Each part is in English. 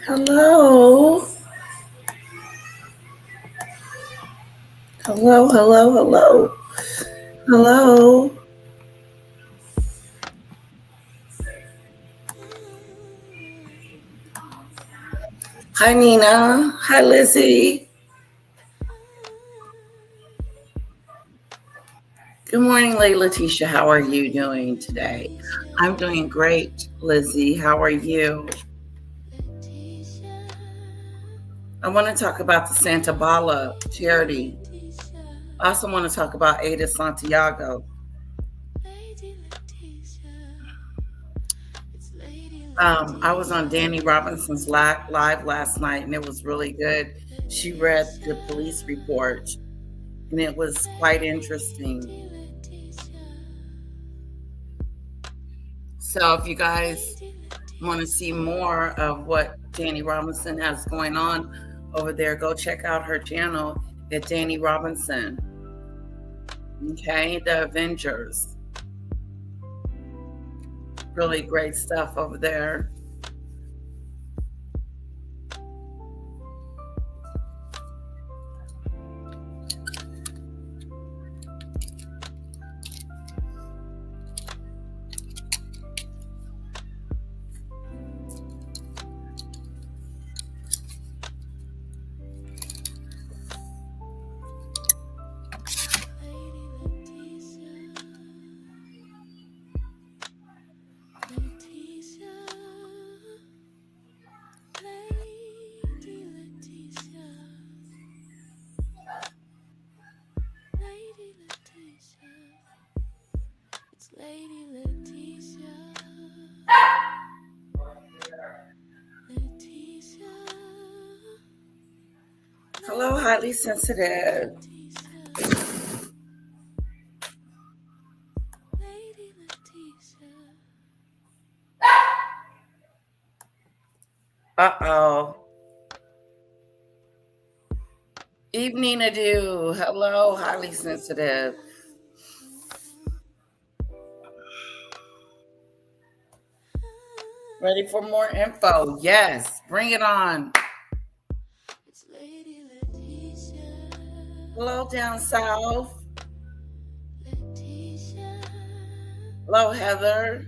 Hello. Hello, hello, hello. Hello. Hi, Nina. Hi, Lizzie. Good morning, Layla Tisha. How are you doing today? I'm doing great, Lizzie. How are you? I want to talk about the Sentebale charity. I also want to talk about Ada Santiago. I was on Danny Robinson's live last night, and it was really good. She read the police report, and it was quite interesting. So if you guys want to see more of what Danny Robinson has going on over there, go check out her channel at Danny Robinson. Okay, the Avengers. Really great stuff over there. Hello, highly sensitive. Uh-oh. Evening adieu. Hello, highly sensitive. Ready for more info? Yes, bring it on. Hello, down south. Hello, Heather.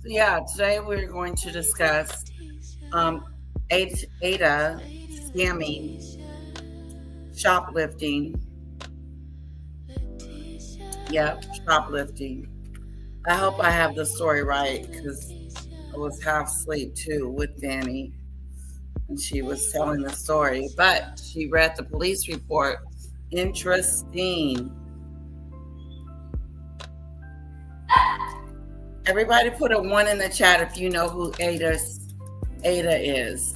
So yeah, today we're going to discuss Ada scamming, shoplifting. Yep, shoplifting. I hope I have the story right because I was half asleep too with Danny, and she was telling the story. But she read the police report. Interesting. Everybody put a 1 in the chat if you know who Ada is.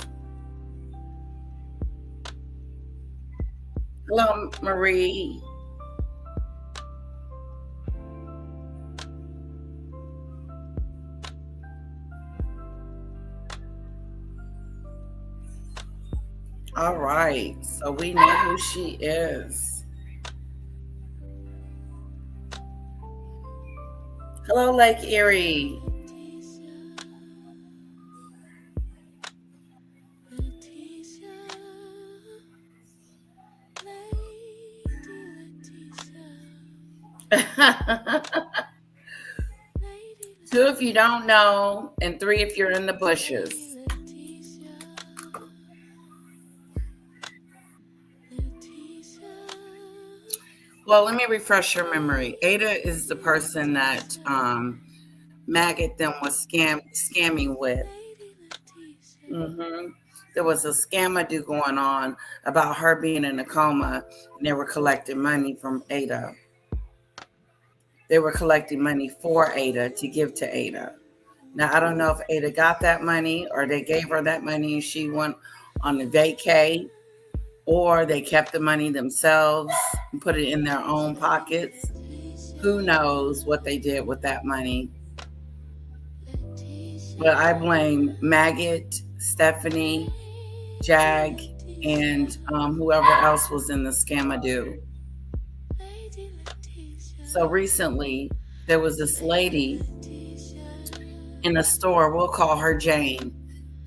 Hello, Marie. All right, so we know who she is. Hello, Lake Erie. Two if you don't know, and 3 if you're in the bushes. Well, let me refresh your memory. Ada is the person that Maggot them was scamming with. There was a scammadoo going on about her being in a coma, and they were collecting money from Ada. They were collecting money for Ada to give to Ada. Now, I don't know if Ada got that money or they gave her that money and she went on a vacay, or they kept the money themselves and put it in their own pockets. Who knows what they did with that money? But I blame Maggot, Stephanie, Jag, and whoever else was in the scamadoo. So recently, there was this lady in a store. We'll call her Jane.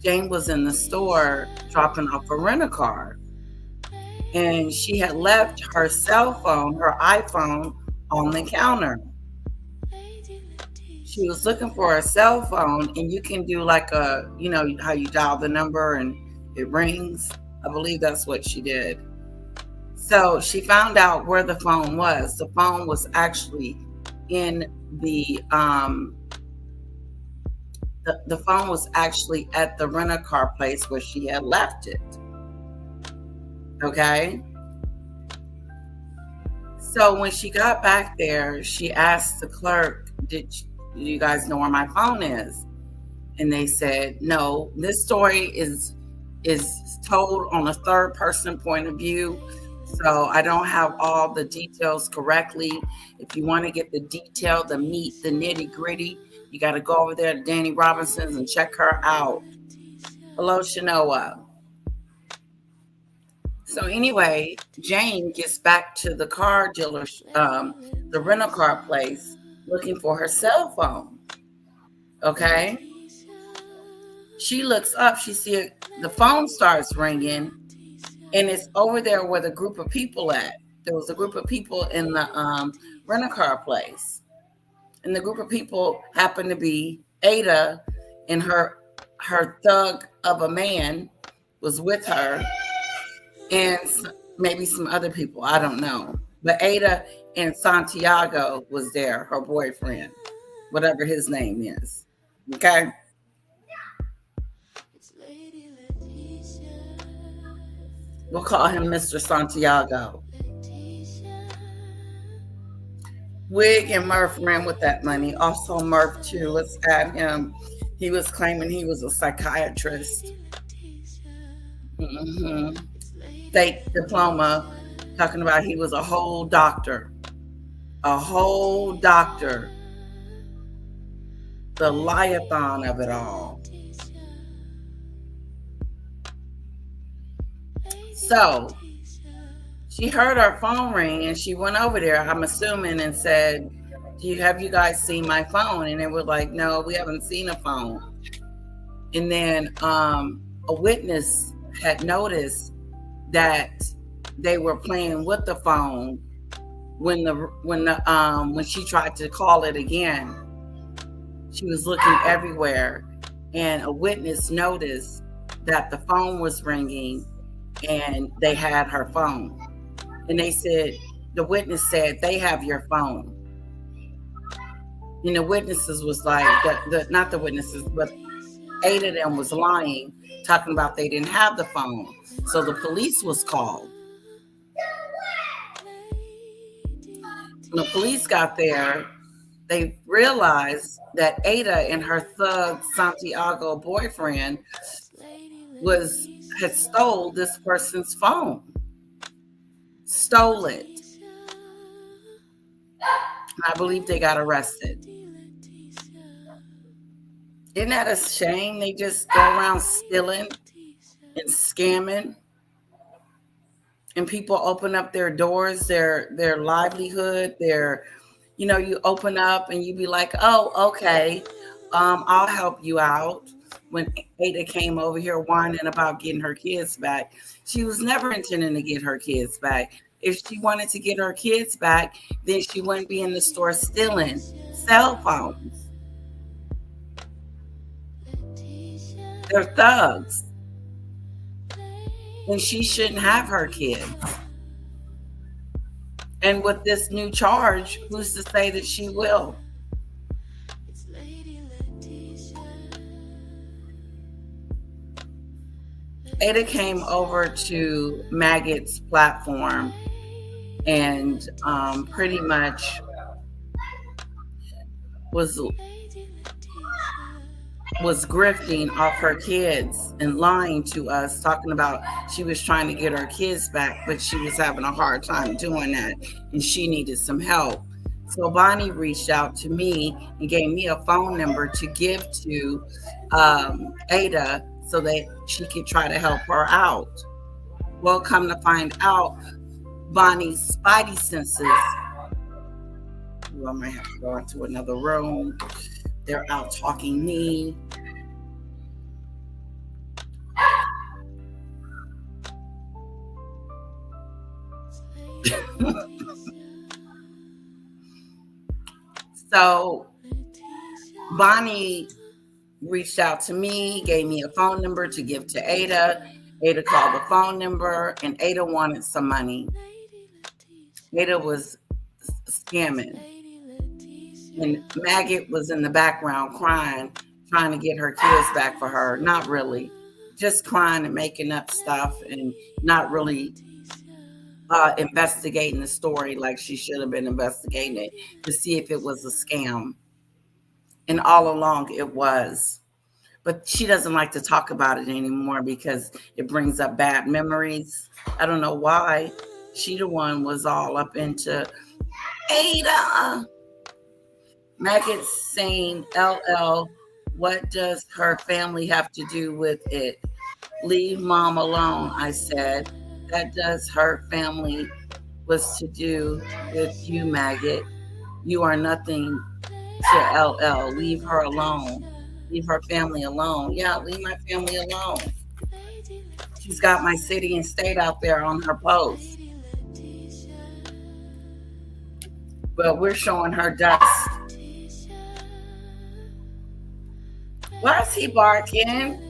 Jane was in the store dropping off a rent-a-car. And she had left her cell phone, her iPhone, on the counter. She was looking for a cell phone, and you can do like a, how you dial the number and it rings. I believe that's what she did. So she found out where the phone was. The phone was actually in the phone was actually at the rent-a-car place where she had left it. Okay. So when she got back there, she asked the clerk, do you guys know where my phone is? And they said, no. This story is told on a third person point of view. So I don't have all the details correctly. If you want to get the detail, the meat, the nitty gritty, you got to go over there to Danny Robinson's and check her out. Hello, Shanoa. So anyway, Jane gets back to the car dealer, the rental car place, looking for her cell phone. Okay. She looks up, she sees the phone starts ringing, and it's over there where the group of people at. There was a group of people in the rental car place. And the group of people happened to be Ada, and her thug of a man was with her, and maybe some other people, I don't know. But Ada and Santiago was there, her boyfriend, whatever his name is. Okay? We'll call him Mr. Santiago. Wig and Murph ran with that money. Also Murph too. Let's add him. He was claiming he was a psychiatrist. Fake diploma, talking about he was a whole doctor. A whole doctor. The liathon of it all. So she heard her phone ring and she went over there, I'm assuming, and said, have you guys seen my phone? And they were like, no, we haven't seen a phone. And then a witness had noticed that they were playing with the phone when she tried to call it again. She was looking everywhere, and a witness noticed that the phone was ringing and they had her phone. And they said, the witness said, they have your phone. And the witnesses was like, not the witnesses, but 8 of them was lying, talking about they didn't have the phone. So the police was called. When the police got there, they realized that Ada and her thug Santiago boyfriend had stole this person's phone. Stole it. I believe they got arrested. Isn't that a shame? They just go around stealing and scamming, and people open up their doors, their livelihood, you open up and you be like, oh, okay, I'll help you out. When Ada came over here whining about getting her kids back, she was never intending to get her kids back. If she wanted to get her kids back, then she wouldn't be in the store stealing cell phones. They're thugs. And she shouldn't have her kids. And with this new charge, who's to say that she will? Ada came over to Maggot's platform and pretty much was grifting off her kids and lying to us, talking about she was trying to get her kids back, but she was having a hard time doing that and she needed some help. So Bonnie reached out to me and gave me a phone number to give to Ada so that she could try to help her out. Well, come to find out, Bonnie's spidey senses. Well, I might have to go into another room. They're out talking me. So Bonnie reached out to me, gave me a phone number to give to Ada. Ada called the phone number, and Ada wanted some money. Ada was scamming. And Maggot was in the background crying, trying to get her kids back for her. Not really. Just crying and making up stuff and not really investigating the story like she should have been investigating it to see if it was a scam. And all along it was. But she doesn't like to talk about it anymore because it brings up bad memories. I don't know why. She the one was all up into Ada. Maggot saying, LL, what does her family have to do with it? Leave mom alone, I said. That does her family was to do with you, Maggot. You are nothing to LL. Leave her alone. Leave her family alone. Yeah, leave my family alone. She's got my city and state out there on her post. But we're showing her dust. Why is he barking?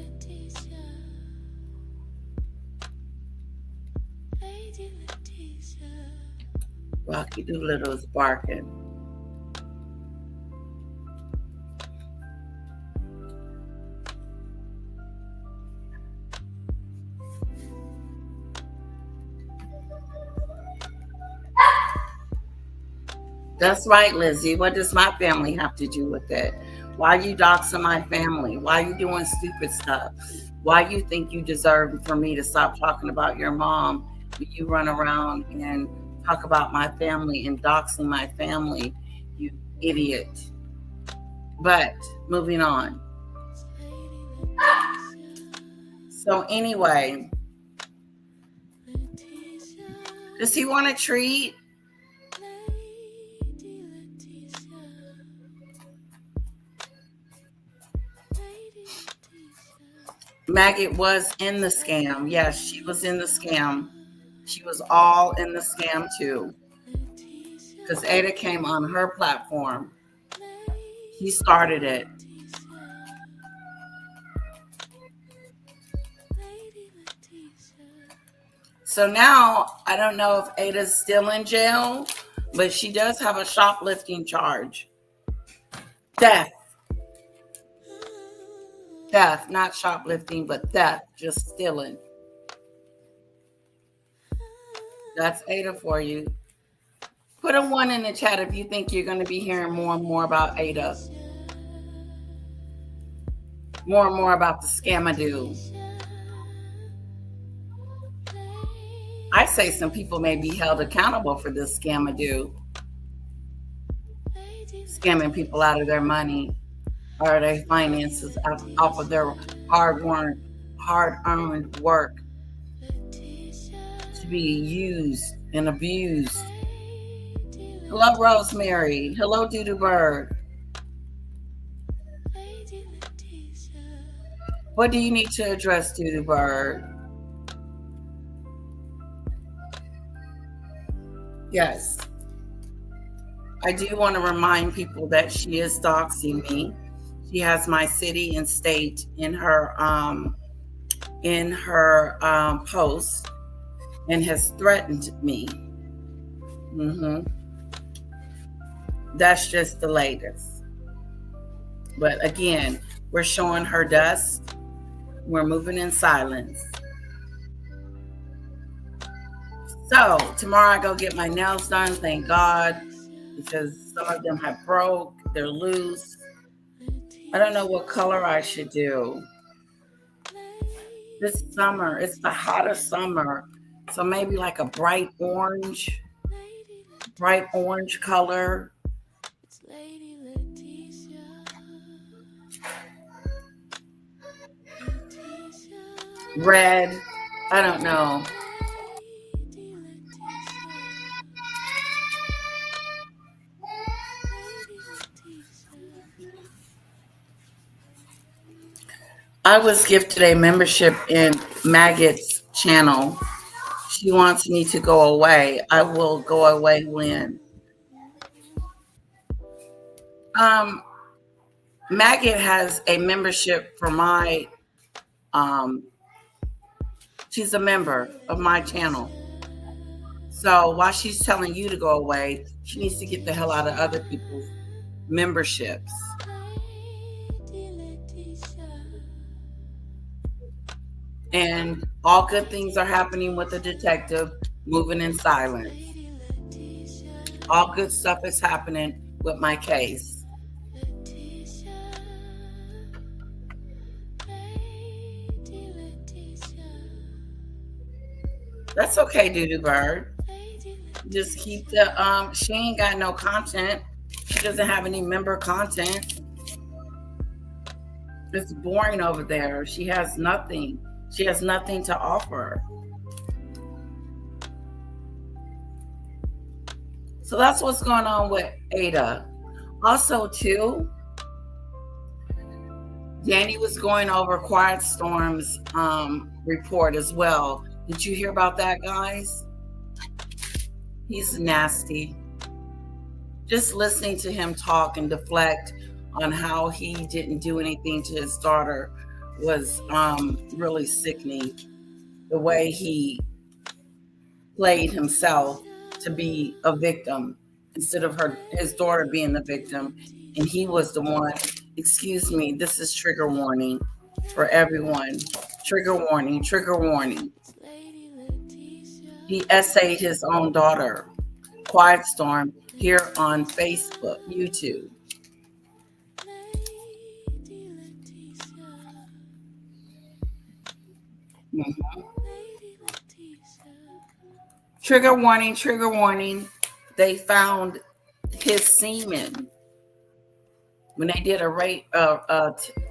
Rocky Doolittle is barking. That's right, Lizzie. What does my family have to do with it? Why are you doxing my family? Why are you doing stupid stuff? Why you think you deserve for me to stop talking about your mom when you run around and talk about my family and doxing my family, you idiot. But moving on. So anyway, does he want a treat? Maggot was in the scam. Yes, she was in the scam. She was all in the scam too. Because Ada came on her platform. He started it. So now I don't know if Ada's still in jail, but she does have a shoplifting charge. Theft. Theft, not shoplifting, but theft, just stealing. That's Ada for you. Put a 1 in the chat if you think you're going to be hearing more and more about Ada. More and more about the scamadoo. I say some people may be held accountable for this scamadoo. Scamming people out of their money or their finances off of their hard-earned work to be used and abused. Hello, Rosemary. Hello, Doodoo Bird. What do you need to address, Doodoo Bird? Yes. I do want to remind people that she is doxing me. She has my city and state in her post and has threatened me. That's just the latest. But again, we're showing her dust. We're moving in silence. So tomorrow I go get my nails done, thank God, because some of them have broke, they're loose. I don't know what color I should do. This summer, it's the hottest summer, so maybe like a bright orange color. Red, I don't know. I was gifted a membership in Maggot's channel. She wants me to go away. I will go away when. Maggot has a membership for my, she's a member of my channel. So while she's telling you to go away, she needs to get the hell out of other people's memberships. And all good things are happening with the detective moving in silence. All good stuff is happening with my case. That's okay, Doodoo Bird. Just keep the she ain't got no content. She doesn't have any member content. It's boring over there. She has nothing. She has nothing to offer. So that's what's going on with Ada. Also, too, Danny was going over Quiet Storm's report as well. Did you hear about that, guys? He's nasty. Just listening to him talk and deflect on how he didn't do anything to his daughter was really sickening. The way he played himself to be a victim instead of his daughter being the victim, and he was the one. Excuse me, this is trigger warning for everyone. Trigger warning, trigger warning. He essayed his own daughter, Quiet Storm, here on Facebook, YouTube. Mm-hmm. Trigger warning, trigger warning. They found his semen when they did a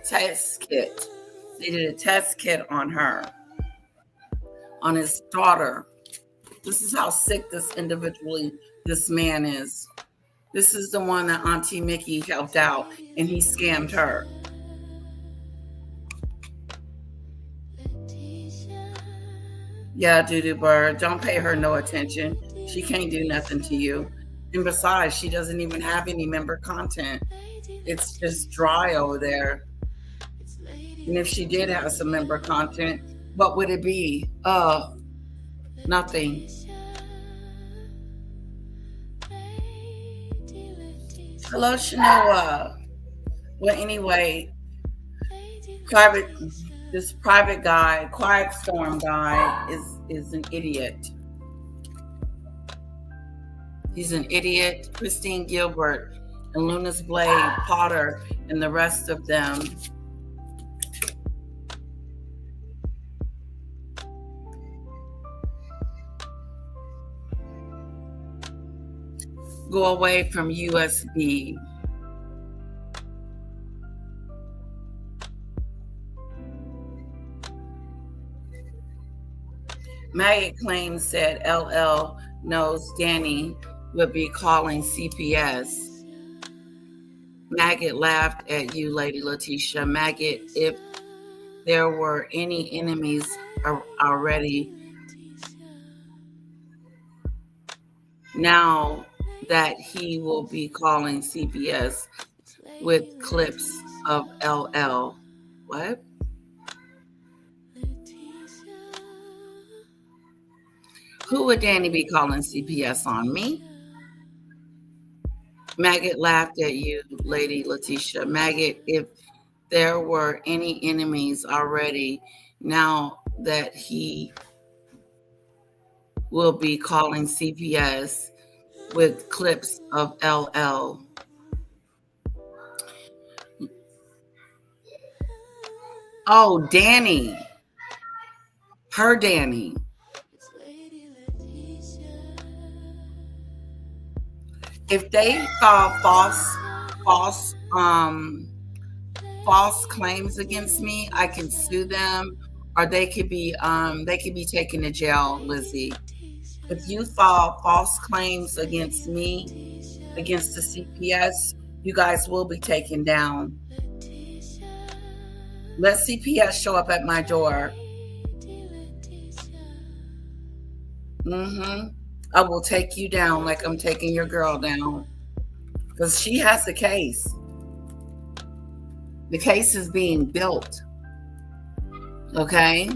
test kit. They did a test kit on her, on his daughter. This is how sick this man is. This is the one that Auntie Mickey helped out, and he scammed her. Yeah, Doodoo Bird, don't pay her no attention. She can't do nothing to you. And besides, she doesn't even have any member content. It's just dry over there. And if she did have some member content, what would it be? Nothing. Hello, Shanoa. Well, anyway, this private guy, Quiet Storm guy, is an idiot. He's an idiot. Christine Gilbert and Luna's Blade, Potter, and the rest of them. Go away from USB. Maggot claims said LL knows Danny would be calling CPS. Maggot laughed at you, Lady Letitia. Maggot, if there were any enemies already, now that he will be calling CPS with clips of LL. What? Who would Danny be calling CPS on? Me? Maggot laughed at you, Lady Letitia. Maggot, if there were any enemies already, now that he will be calling CPS with clips of LL. Oh, Danny. Her Danny. If they file false claims against me, I can sue them, or they could be taken to jail, Lizzie. If you file false claims against me, against the CPS, you guys will be taken down. Let CPS show up at my door. I will take you down like I'm taking your girl down. Because she has the case. The case is being built. Okay?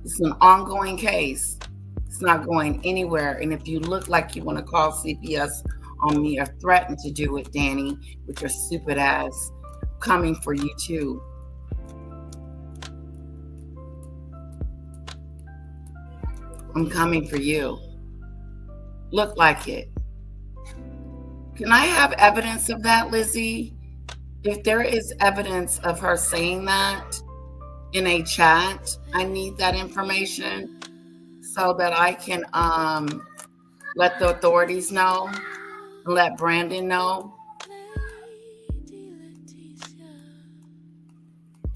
It's an ongoing case. It's not going anywhere. And if you look like you want to call CPS on me or threaten to do it, Danny, with your stupid ass, coming for you too. I'm coming for you. Look like it. Can I have evidence of that, Lizzie? If there is evidence of her saying that in a chat, I need that information so that I can let the authorities know and let Brandon know.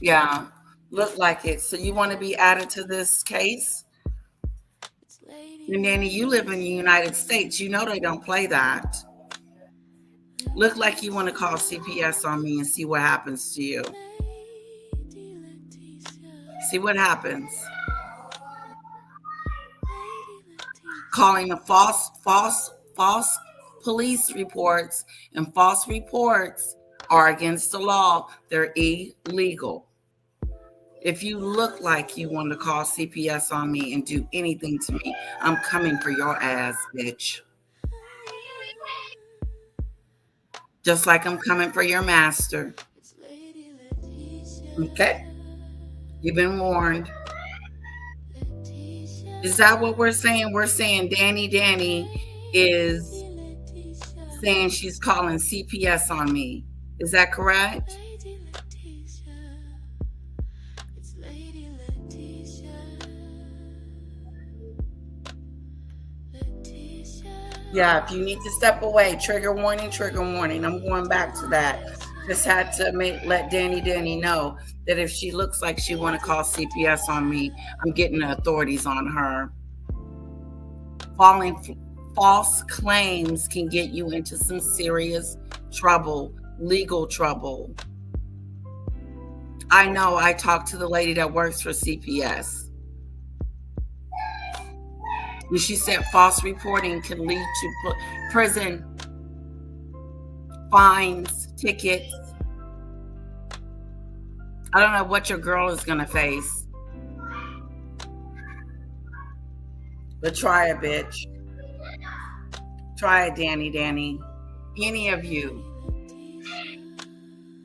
Yeah, look like it. So you want to be added to this case? And Danny, you live in the United States. You know they don't play that. Look like you want to call CPS on me and see what happens to you. See what happens. Calling the false police reports, and false reports are against the law. They're illegal. If you look like you want to call CPS on me and do anything to me, I'm coming for your ass, bitch. Just like I'm coming for your master. Okay? You've been warned. Is that what we're saying? We're saying Danny is saying she's calling CPS on me. Is that correct? Yeah, if you need to step away, trigger warning, trigger warning. I'm going back to that. Just had to let Danny know that if she looks like she want to call CPS on me, I'm getting the authorities on her. False claims can get you into some serious trouble, legal trouble. I know. I talked to the lady that works for CPS. And she said false reporting can lead to prison, fines, tickets. I don't know what your girl is going to face. But try it, bitch. Try it, Danny. Any of you.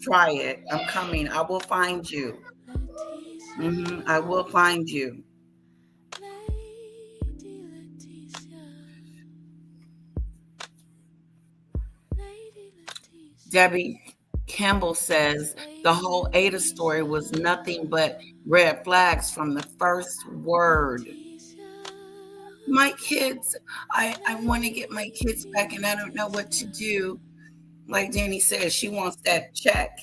Try it. I'm coming. I will find you. I will find you. Debbie Campbell says the whole Ada story was nothing but red flags from the first word. My kids, I want to get my kids back and I don't know what to do. Like Danny says, she wants that check.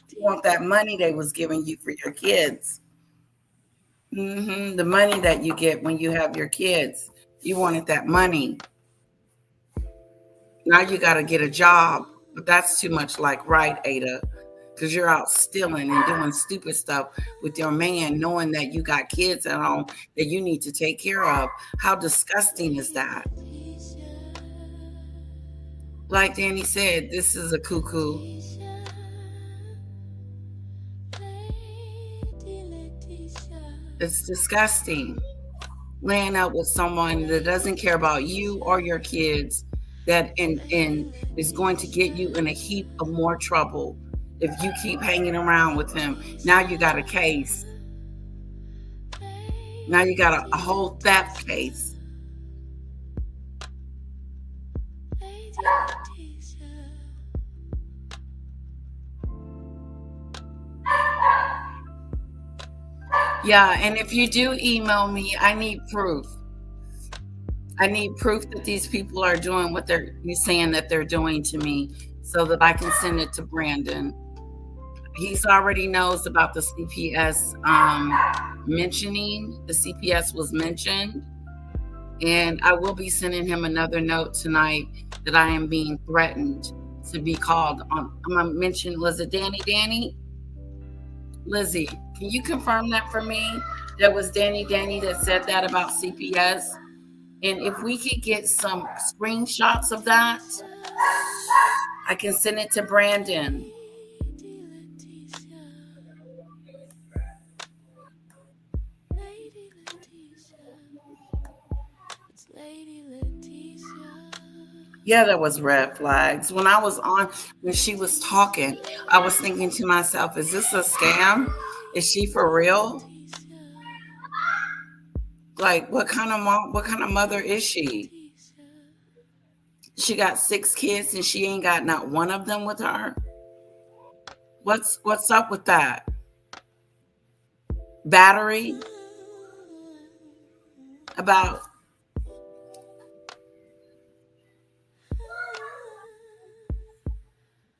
She wants that money they was giving you for your kids. The money that you get when you have your kids. You wanted that money. Now you got to get a job. But that's too much like right, Ada, because you're out stealing and doing stupid stuff with your man, knowing that you got kids at home that you need to take care of. How disgusting is that? Like Danny said, this is a cuckoo. It's disgusting. Laying out with someone that doesn't care about you or your kids, that and is going to get you in a heap of more trouble if you keep hanging around with him. Now you got a case. Now you got a whole theft case. Yeah, and if you do email me, I need proof. I need proof that these people are doing what you're saying that they're doing to me so that I can send it to Brandon. He's already knows about the CPS mentioning. The CPS was mentioned. And I will be sending him another note tonight that I am being threatened to be called on. I'm going to mention, was it Danny? Lizzie, can you confirm that for me? That was Danny that said that about CPS. And if we could get some screenshots of that, I can send it to Brandon. Yeah, there was red flags. When she was talking, I was thinking to myself, is this a scam? Is she for real? Like, what kind of mother is she? She got 6 kids and she ain't got not one of them with her. What's up with that? Battery? About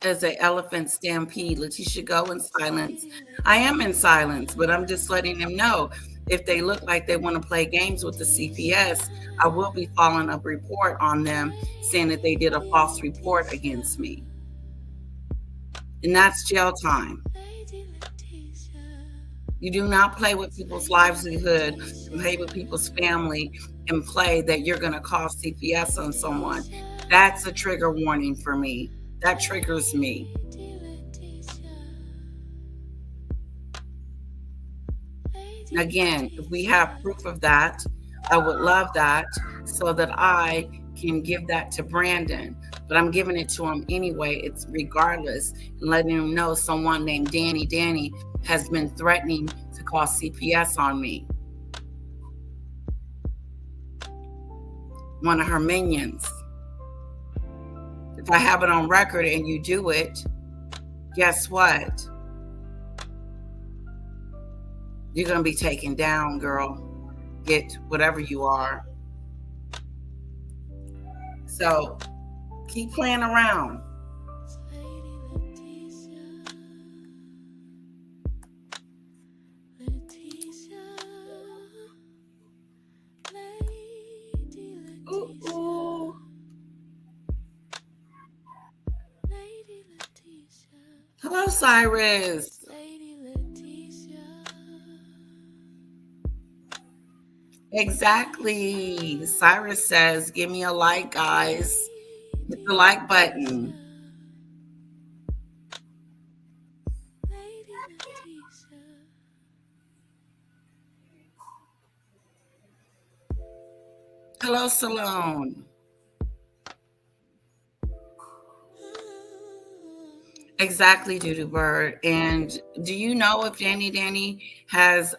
as a elephant stampede. Letitia, go in silence. I am in silence, but I'm just letting them know if they look like they want to play games with the CPS, I will be filing a report on them saying that they did a false report against me. And that's jail time. You do not play with people's livelihood, play with people's family, and play that you're going to call CPS on someone. That's a trigger warning for me. That triggers me. Again, if we have proof of that, I would love that so that I can give that to Brandon. But I'm giving it to him anyway. It's regardless, and letting him know someone named Danny has been threatening to call CPS on me. One of her minions. If I have it on record and you do it, guess what? You're going to be taken down, girl. Get whatever you are. So keep playing around. Ooh, ooh. Hello, Cyrus. Exactly. Cyrus says, give me a like, guys. Hit the like button. Hello, Salone. Exactly, Doodoo Bird. And do you know if Danny has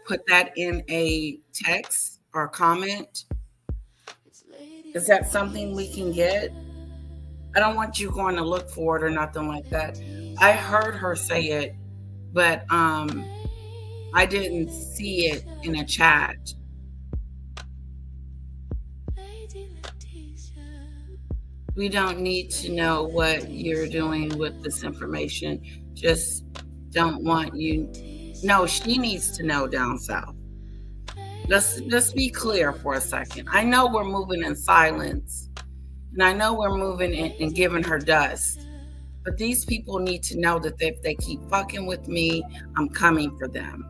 put that in a text or comment? Is that something we can get? I don't want you going to look for it or nothing like that. I heard her say it, but I didn't see it in a chat. We don't need to know what you're doing with this information. Just don't want you. No, she needs to know down south. Let's be clear for a second. I know we're moving in silence, and I know we're moving and giving her dust. But these people need to know that if they keep fucking with me, I'm coming for them.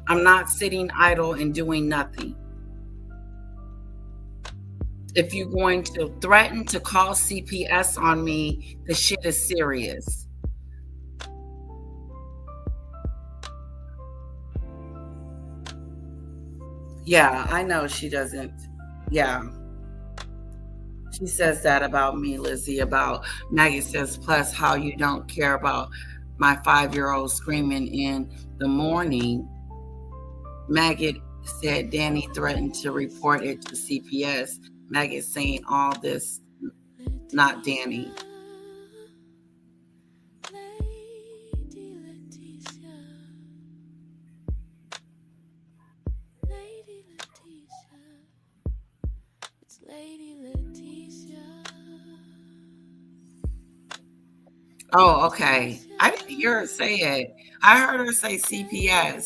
I'm not sitting idle and doing nothing. If you're going to threaten to call CPS on me, the shit is serious. Yeah, I know she doesn't. Yeah. She says that about me, Lizzie, about Maggie says, plus how you don't care about my 5-year-old screaming in the morning. Maggot said Danny threatened to report it to CPS. Maggot saying all this, not Danny. Oh, okay. I didn't hear her say it. I heard her say CPS.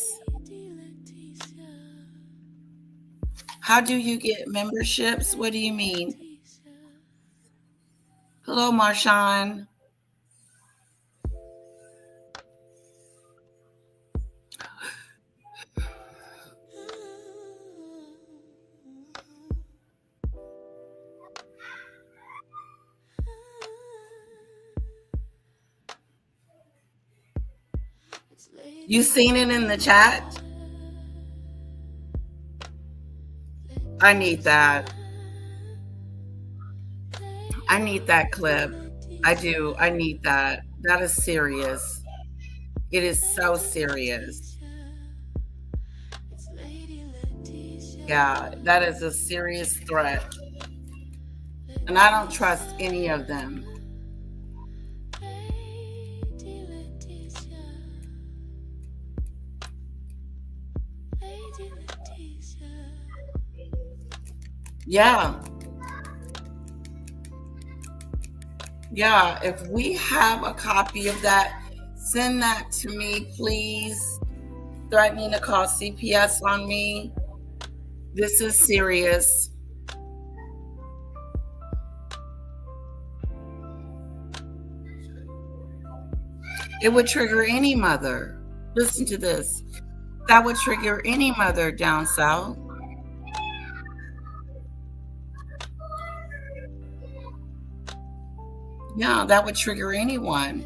How do you get memberships? What do you mean? Hello, Marshawn. You seen it in the chat? I need that. I need that clip. I do. I need that. That is serious. It is so serious. Yeah, that is a serious threat. And I don't trust any of them. Yeah. Yeah, if we have a copy of that, send that to me, please. Threatening to call CPS on me. This is serious. It would trigger any mother. Listen to this. That would trigger any mother down south. Yeah, that would trigger anyone.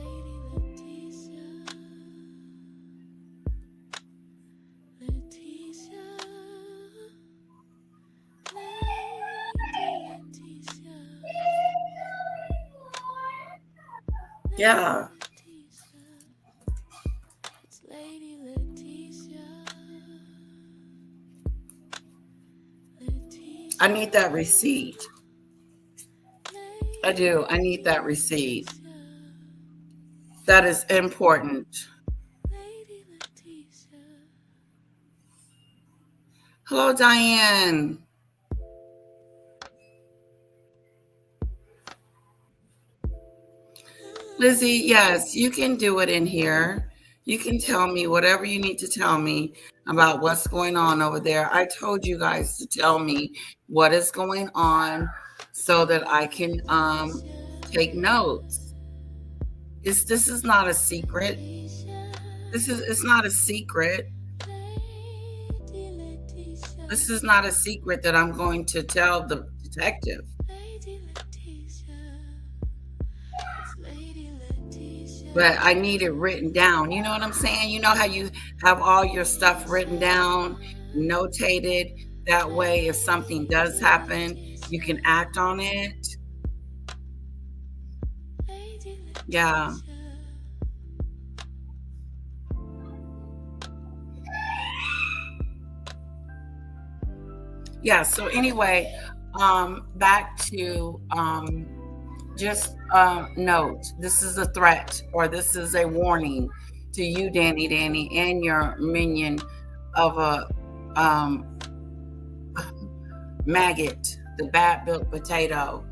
Yeah. I need that receipt. I do. I need that receipt. That is important. Hello, Diane. Lizzie, yes, you can do it in here. You can tell me whatever you need to tell me about what's going on over there. I told you guys to tell me what is going on so that I can take notes. This is not a secret. It's not a secret. This is not a secret that I'm going to tell the detective. But I need it written down. You know what I'm saying? You know how you have all your stuff written down, notated. That way, if something does happen, you can act on it. Yeah. Yeah. So anyway, back to just note, this is a threat or this is a warning to you, Danny, and your minion of a maggot, the bad built potato.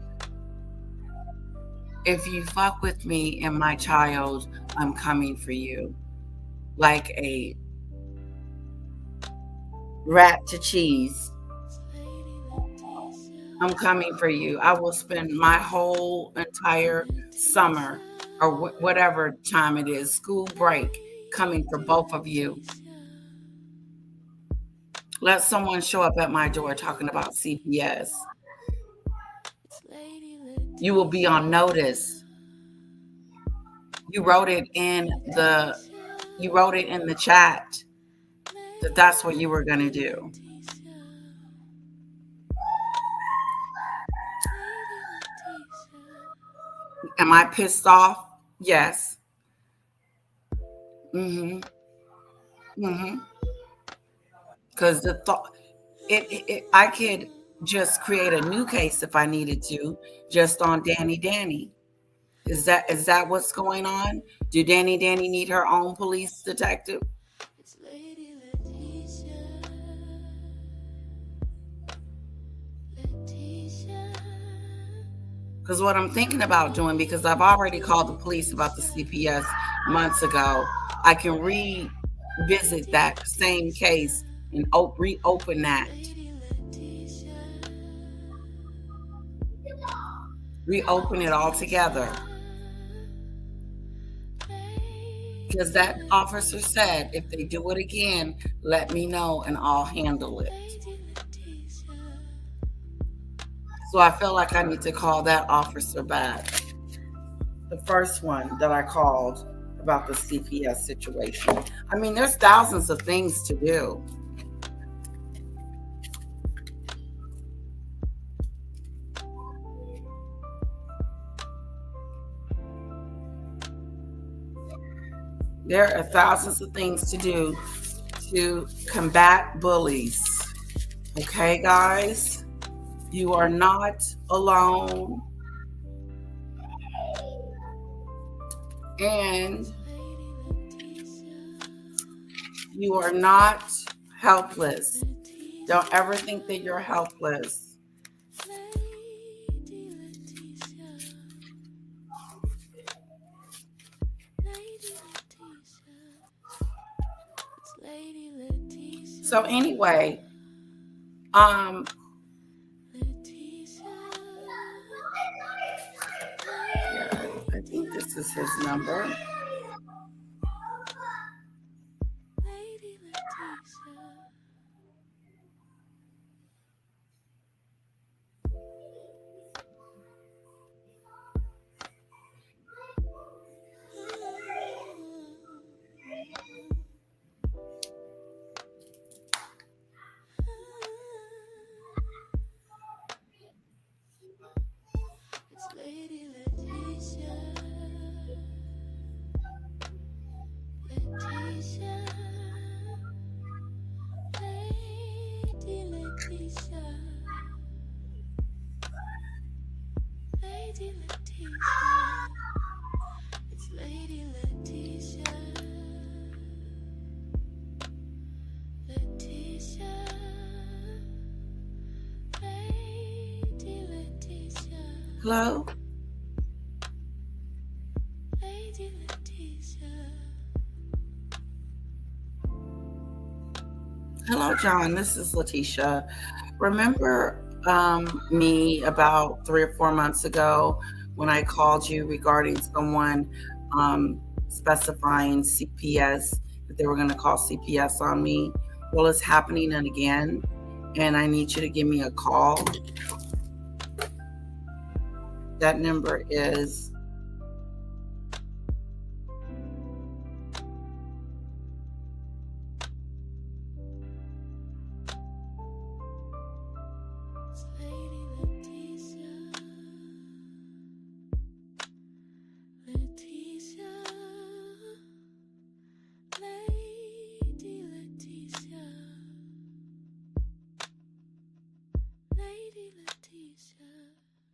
If you fuck with me and my child, I'm coming for you like a rat to cheese. I'm coming for you. I will spend my whole entire summer or whatever time it is, school break, coming for both of you. Let someone show up at my door talking about CPS. You will be on notice. You wrote it in the chat that that's what you were going to do. Am I pissed off? Yes. Mm-hmm. Mm-hmm. Because the thought, I could just create a new case if I needed to, just on Danny. Is that what's going on? Do Danny need her own police detective? Because what I'm thinking about doing, because I've already called the police about the CPS months ago, I can revisit that same case and reopen that. Reopen it all together. Because that officer said, if they do it again, let me know and I'll handle it. So I feel like I need to call that officer back. The first one that I called about the CPS situation. I mean, there's thousands of things to do. There are thousands of things to do to combat bullies. Okay, guys? You are not alone. And you are not helpless. Don't ever think that you're helpless. So anyway, yeah, I think this is his number. Hello? Hello, John. This is Letitia. Remember me about 3 or 4 months ago when I called you regarding someone specifying CPS, that they were going to call CPS on me? Well, it's happening again, and I need you to give me a call. That number is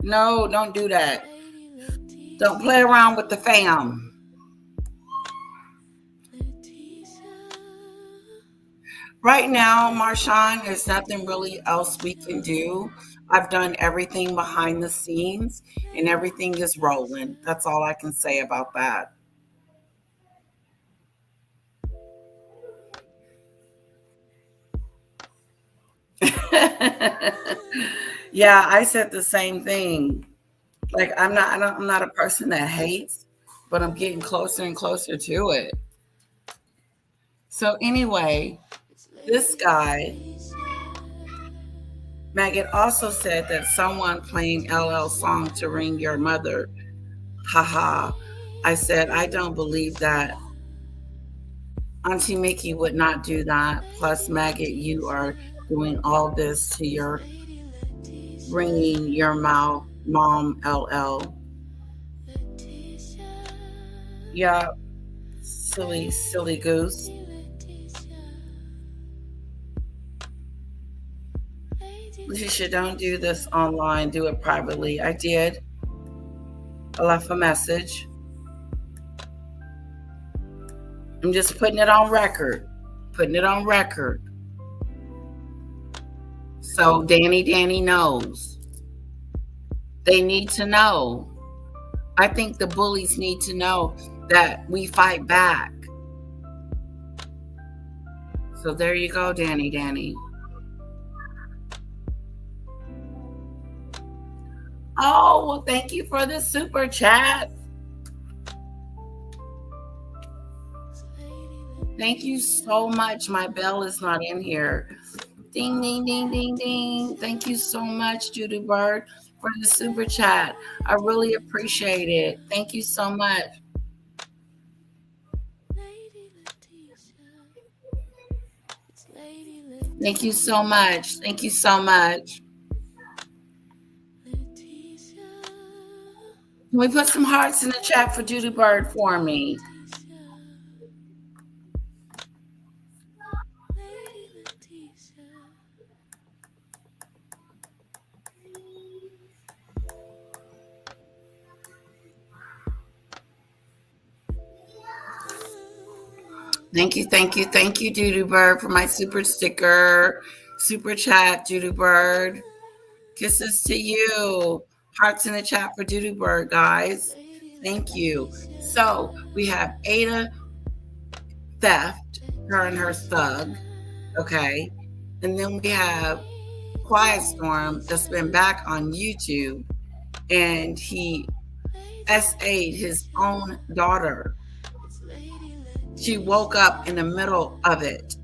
no, don't do that. Don't play around with the fam. Right now, Marshawn, there's nothing really else we can do. I've done everything behind the scenes and everything is rolling. That's all I can say about that. Yeah, I said the same thing. Like I'm not a person that hates, but I'm getting closer and closer to it. So anyway, this guy, Megan, also said that someone playing LL song to ring your mother. Haha. I said, I don't believe that. Auntie Mickey would not do that. Plus, Maggot, you are doing all this to your ringing your mouth, mom, LL. Yeah, silly, silly goose. Letitia, don't do this online. Do it privately. I did. I left a message. I'm just putting it on record. Putting it on record. So Danny knows. They need to know. I think the bullies need to know that we fight back. So there you go, Danny. Oh, well, thank you for the super chat. Thank you so much. My bell is not in here. Ding, ding, ding, ding, ding. Thank you so much, Judy Bird, for the super chat. I really appreciate it. Thank you so much. Thank you so much. Thank you so much. Can we put some hearts in the chat for Judy Bird for me? Thank you, thank you, thank you, Judy Bird, for my super sticker, super chat, Judy Bird. Kisses to you. Hearts in the chat for Judy Bird, guys. Thank you. So we have Ada Theft, her and her thug. Okay. And then we have Quiet Storm that's been back on YouTube, and he SA'd his own daughter. She woke up in the middle of it.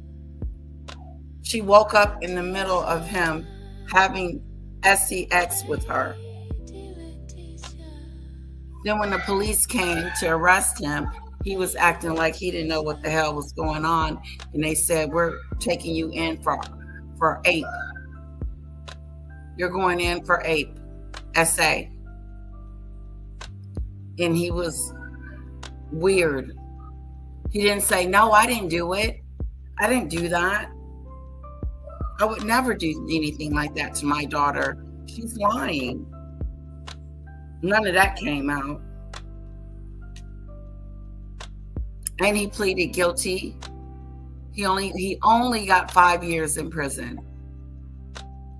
She woke up in the middle of him having sex with her. Then when the police came to arrest him, he was acting like he didn't know what the hell was going on. And they said, we're taking you in for ape. You're going in for ape, SA. And he was weird. He didn't say, no, I didn't do it. I didn't do that. I would never do anything like that to my daughter. She's lying. None of that came out. And he pleaded guilty. He only got 5 years in prison.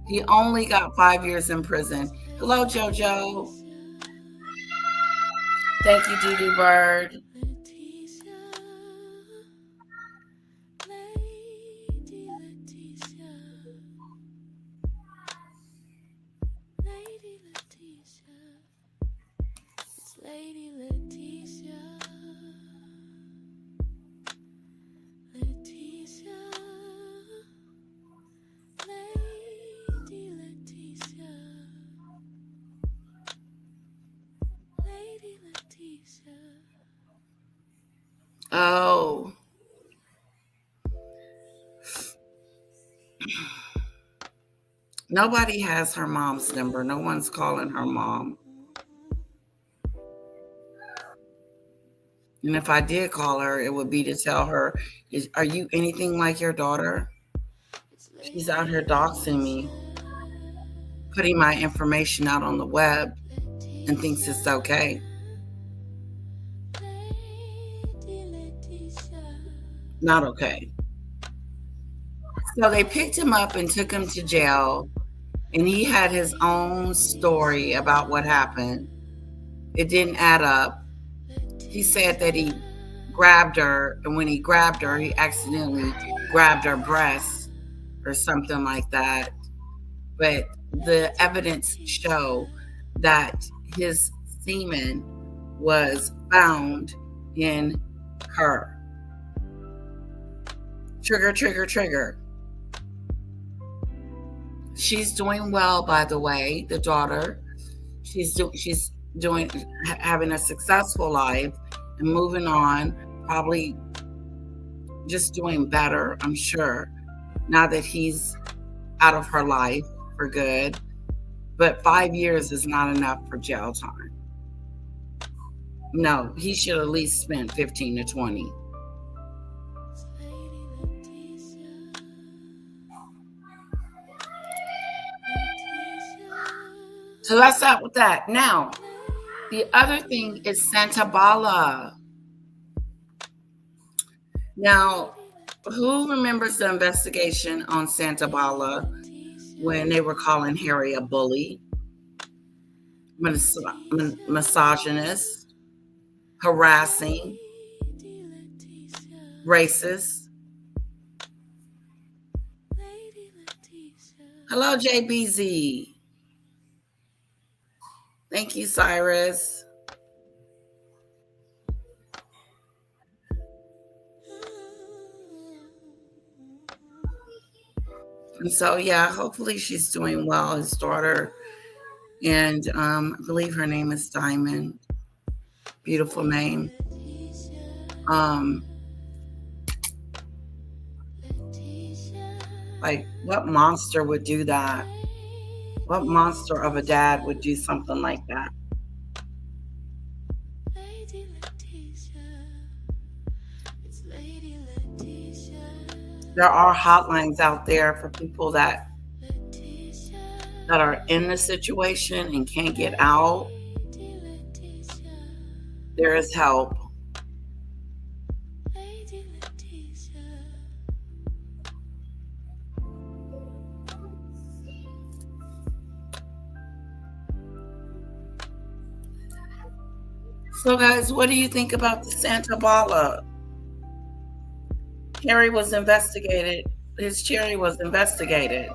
He only got 5 years in prison. Hello, JoJo. Thank you, Judy Bird. Oh. Nobody has her mom's number. No one's calling her mom. And if I did call her, it would be to tell her, are you anything like your daughter? She's out here doxing me, putting my information out on the web, and thinks it's okay. Not okay. So they picked him up and took him to jail, and he had his own story about what happened. It didn't add up. He said that he grabbed her, and when he grabbed her, he accidentally grabbed her breast or something like that. But the evidence show that his semen was found in her. Trigger, trigger, trigger. She's doing well, by the way, the daughter. She's doing having a successful life and moving on, probably just doing better, I'm sure, now that he's out of her life for good. But 5 years is not enough for jail time. No, he should at least spend 15 to 20. So let's start with that. Now, the other thing is Sentebale. Now, who remembers the investigation on Sentebale when they were calling Harry a bully, misogynist, harassing, racist? Hello, JBZ. Thank you, Cyrus. And so, yeah, hopefully she's doing well, his daughter. And I believe her name is Diamond. Beautiful name. Like, what monster would do that? What monster of a dad would do something like that? There are hotlines out there for people that are in the situation and can't get out. There is help. So, guys, what do you think about the Sentebale? Harry was investigated. His cherry was investigated.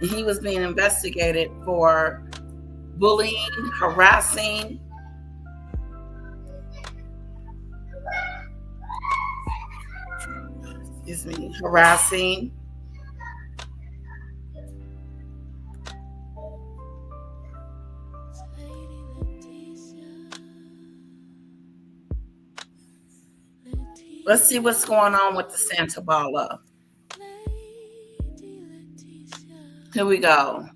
He was being investigated for bullying, harassing, harassing. Let's see what's going on with the Sentebale. Here we go.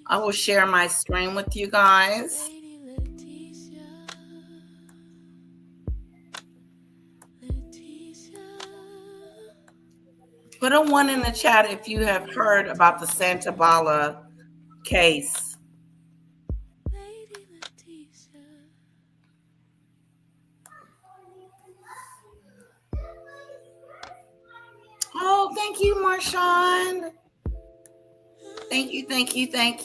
I will share my screen with you guys. Put a 1 in the chat if you have heard about the Sentebale case. Oh, thank you, Marshawn. Thank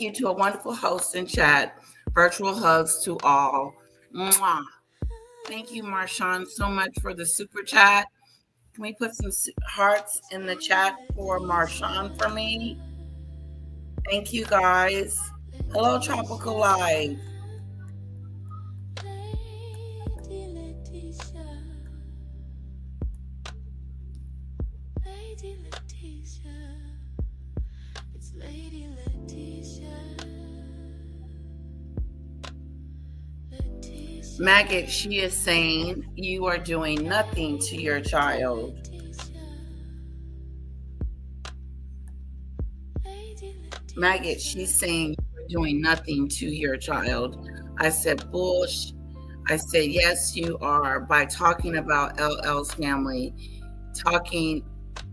you to a wonderful host in chat. Virtual hugs to all. Mwah. Thank you, Marshawn, so much for the super chat. Can we put some hearts in the chat for Marshawn for me? Thank you, guys. Hello, Tropical Life. Maggot, she is saying you are doing nothing to your child. Maggot, she's saying you're doing nothing to your child. I said, bullsh. I said, yes, you are, by talking about LL's family, talking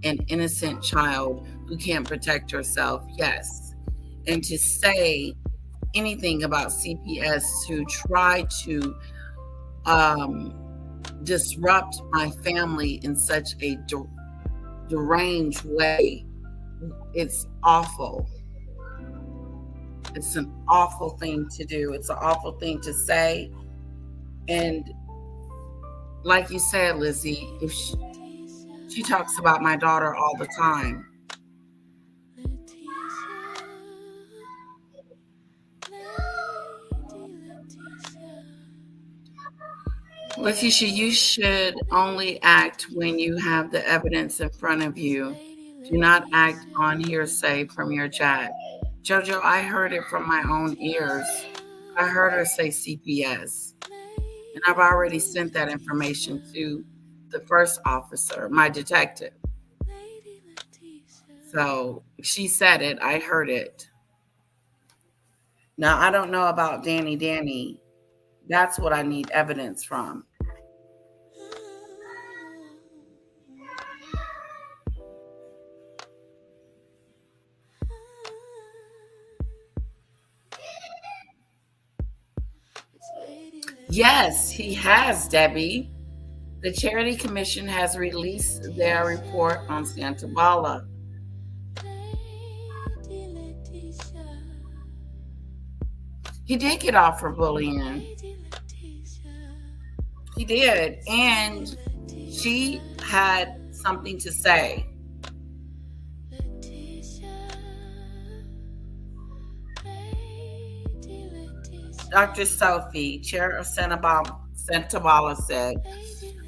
an innocent child who can't protect herself. Yes. And to say anything about CPS to try to disrupt my family in such a deranged way, it's awful. It's an awful thing to do. It's an awful thing to say. And like you said, Lizzie, if she talks about my daughter all the time. Letitia, you should only act when you have the evidence in front of you. Do not act on hearsay from your chat. Jojo, I heard it from my own ears. I heard her say CPS. And I've already sent that information to the first officer, my detective. So she said it. I heard it. Now, I don't know about Danny. That's what I need evidence from. Yes, he has, Debbie. The Charity Commission has released their report on Sentebale. He did get off for bullying. He did. And she had something to say. Dr. Sophie, chair of Sentebale, said,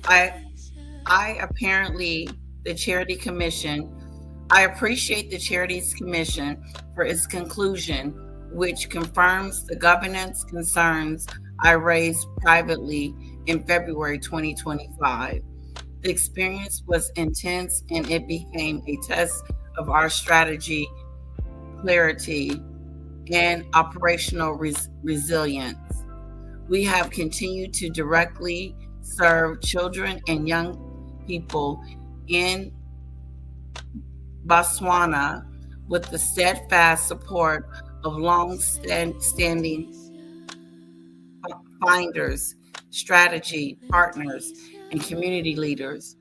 I apparently, the Charity Commission, I appreciate the Charities Commission for its conclusion, which confirms the governance concerns I raised privately in February 2025. The experience was intense and it became a test of our strategy, clarity, and operational resilience. We have continued to directly serve children and young people in Botswana with the steadfast support of long-standing finders, strategy partners, and community leaders.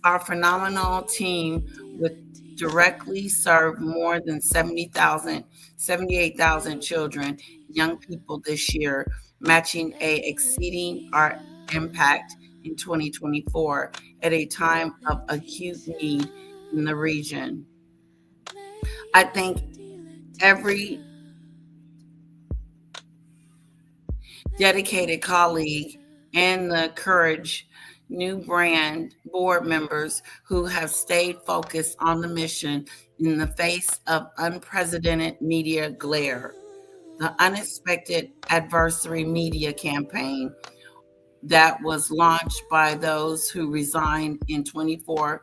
Our phenomenal team would directly serve more than 78,000 children, young people this year, matching exceeding our impact in 2024 at a time of acute need in the region. I think every dedicated colleague and the courage new brand board members who have stayed focused on the mission in the face of unprecedented media glare. The unexpected adversary media campaign that was launched by those who resigned in 24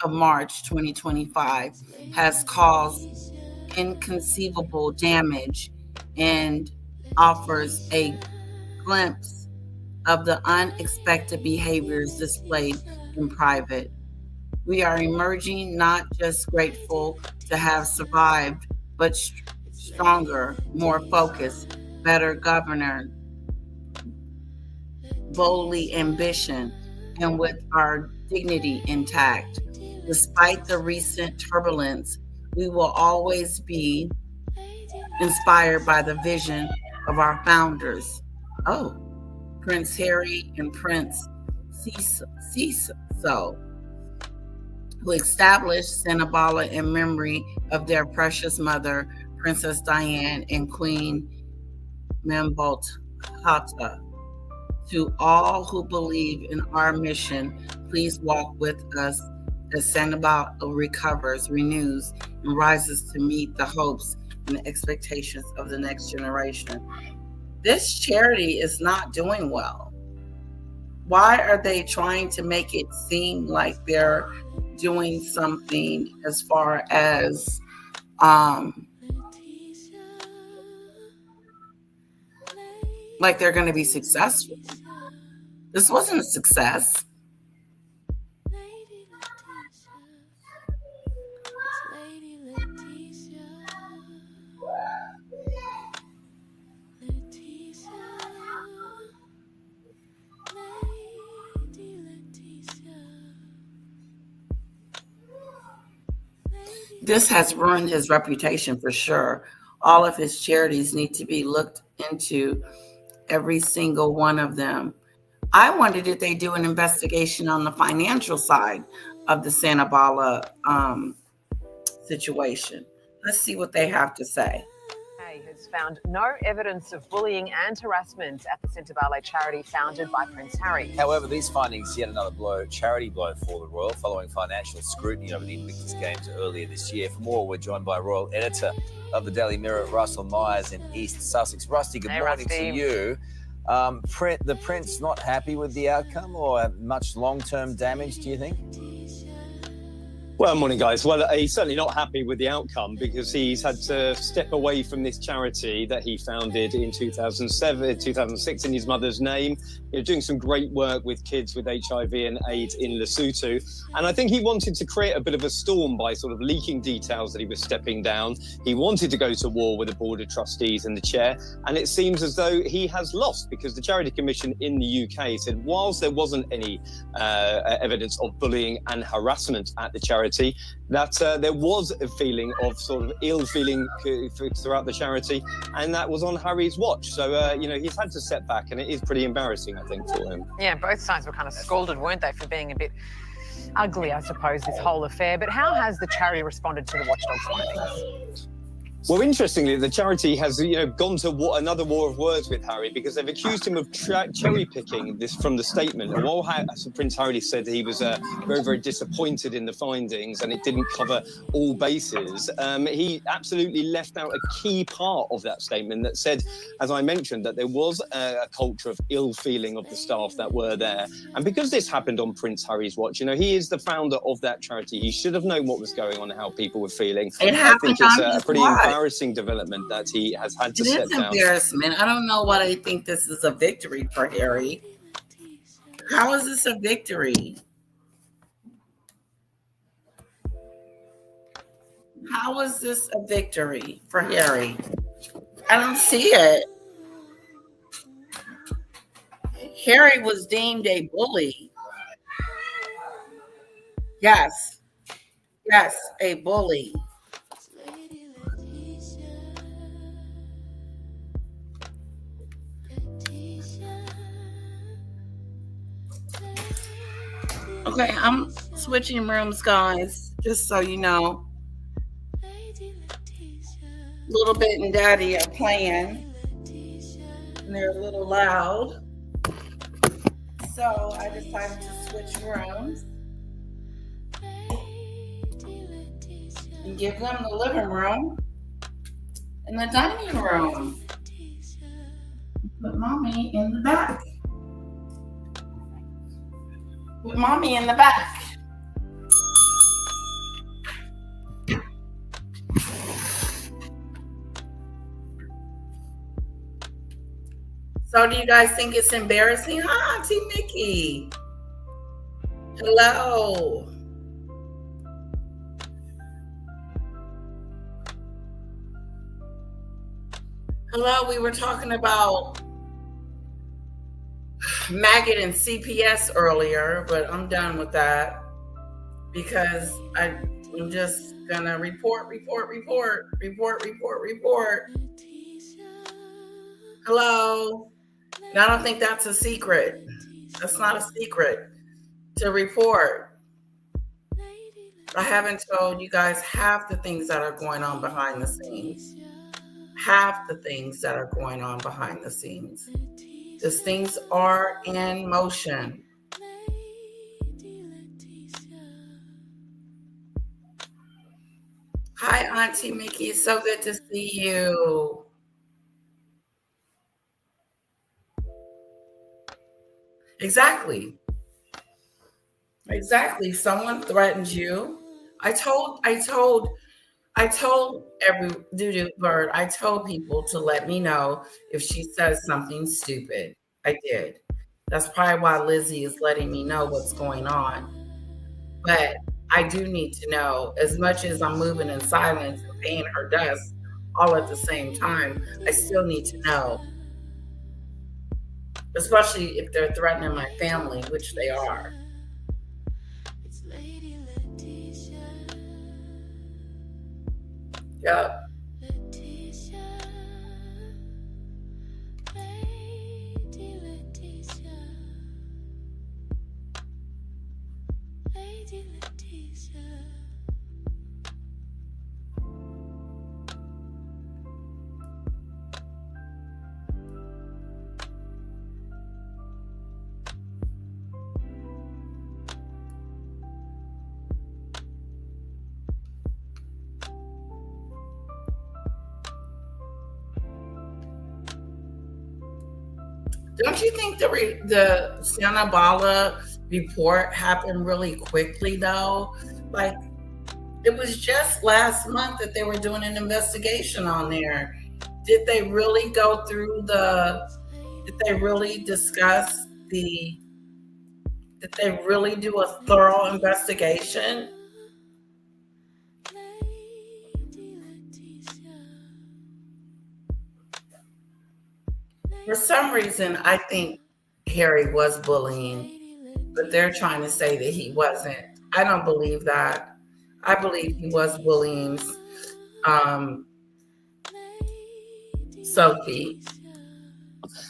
of March 2025 has caused inconceivable damage and offers a glimpse of the unexpected behaviors displayed in private. We are emerging not just grateful to have survived, but stronger, more focused, better governed, boldly ambition, and with our dignity intact. Despite the recent turbulence, we will always be inspired by the vision of our founders. Oh, Prince Harry and Prince Cecil, who established Sentebale in memory of their precious mother, Princess Diane and Queen Membolhata. To all who believe in our mission, please walk with us as Sentebale recovers, renews, and rises to meet the hopes and the expectations of the next generation. This charity is not doing well. Why are they trying to make it seem like they're doing something as far as like they're going to be successful? This wasn't a success. This has ruined his reputation for sure. All of his charities need to be looked into, every single one of them. I wondered if they do an investigation on the financial side of the Sentebale situation. Let's see what they have to say. Has found no evidence of bullying and harassment at the Sentebale charity founded by Prince Harry. However, these findings yet another charity blow for the Royal following financial scrutiny over the Invictus Games earlier this year. For more, we're joined by Royal Editor of the Daily Mirror, Russell Myers in East Sussex. Rusty, good morning to you. The Prince not happy with the outcome or much long-term damage, do you think? Well, morning, guys. Well, he's certainly not happy with the outcome because he's had to step away from this charity that he founded in 2006 in his mother's name. Doing some great work with kids with HIV and AIDS in Lesotho. And I think he wanted to create a bit of a storm by sort of leaking details that he was stepping down. He wanted to go to war with the Board of Trustees and the chair. And it seems as though he has lost because the Charity Commission in the UK said whilst there wasn't any evidence of bullying and harassment at the charity, that there was a feeling of sort of ill feeling throughout the charity, and that was on Harry's watch. So, he's had to step back, and it is pretty embarrassing, I think, for him. Yeah, both sides were kind of scolded, weren't they, for being a bit ugly, I suppose, this whole affair. But how has the charity responded to the watchdog's findings? Well, interestingly, the charity has, gone to another war of words with Harry, because they've accused him of cherry picking this from the statement. And while Prince Harry said he was very, very disappointed in the findings and it didn't cover all bases, he absolutely left out a key part of that statement that said, as I mentioned, that there was a culture of ill feeling of the staff that were there. And because this happened on Prince Harry's watch, he is the founder of that charity. He should have known what was going on and how people were feeling. I think it's a pretty embarrassing development that he has had to step down. It is embarrassment. I don't know why they think this is a victory for Harry. How is this a victory? How is this a victory for Harry? I don't see it. Harry was deemed a bully. Yes, a bully. Okay, I'm switching rooms, guys, just so you know. Little Bit and Daddy are playing, and they're a little loud. So I decided to switch rooms and give them the living room and the dining room. Put Mommy in the back. Put Mommy in the back. So do you guys think it's embarrassing? Hi, Auntie Mickey. Hello. Hello, we were talking about maggot and CPS earlier, but I'm done with that because I'm just gonna report. Hello. And I don't think that's a secret. That's not a secret to report. I haven't told you guys half the things that are going on behind the scenes. Half the things that are going on behind the scenes. These things are in motion. Hi, Auntie Mickey. It's so good to see you. Exactly. Someone threatens you. I told every doo-doo bird, I told people to let me know if she says something stupid. I did. That's probably why Lizzie is letting me know what's going on. But I do need to know, as much as I'm moving in silence and paying her dust all at the same time, I still need to know. Especially if they're threatening my family, which they are. Yep. Don't you think the Sentebale report happened really quickly though? Like, it was just last month that they were doing an investigation on there. Did they really go through did they really discuss did they really do a thorough investigation? For some reason, I think Harry was bullying, but they're trying to say that he wasn't. I don't believe that. I believe he was bullying Sophie.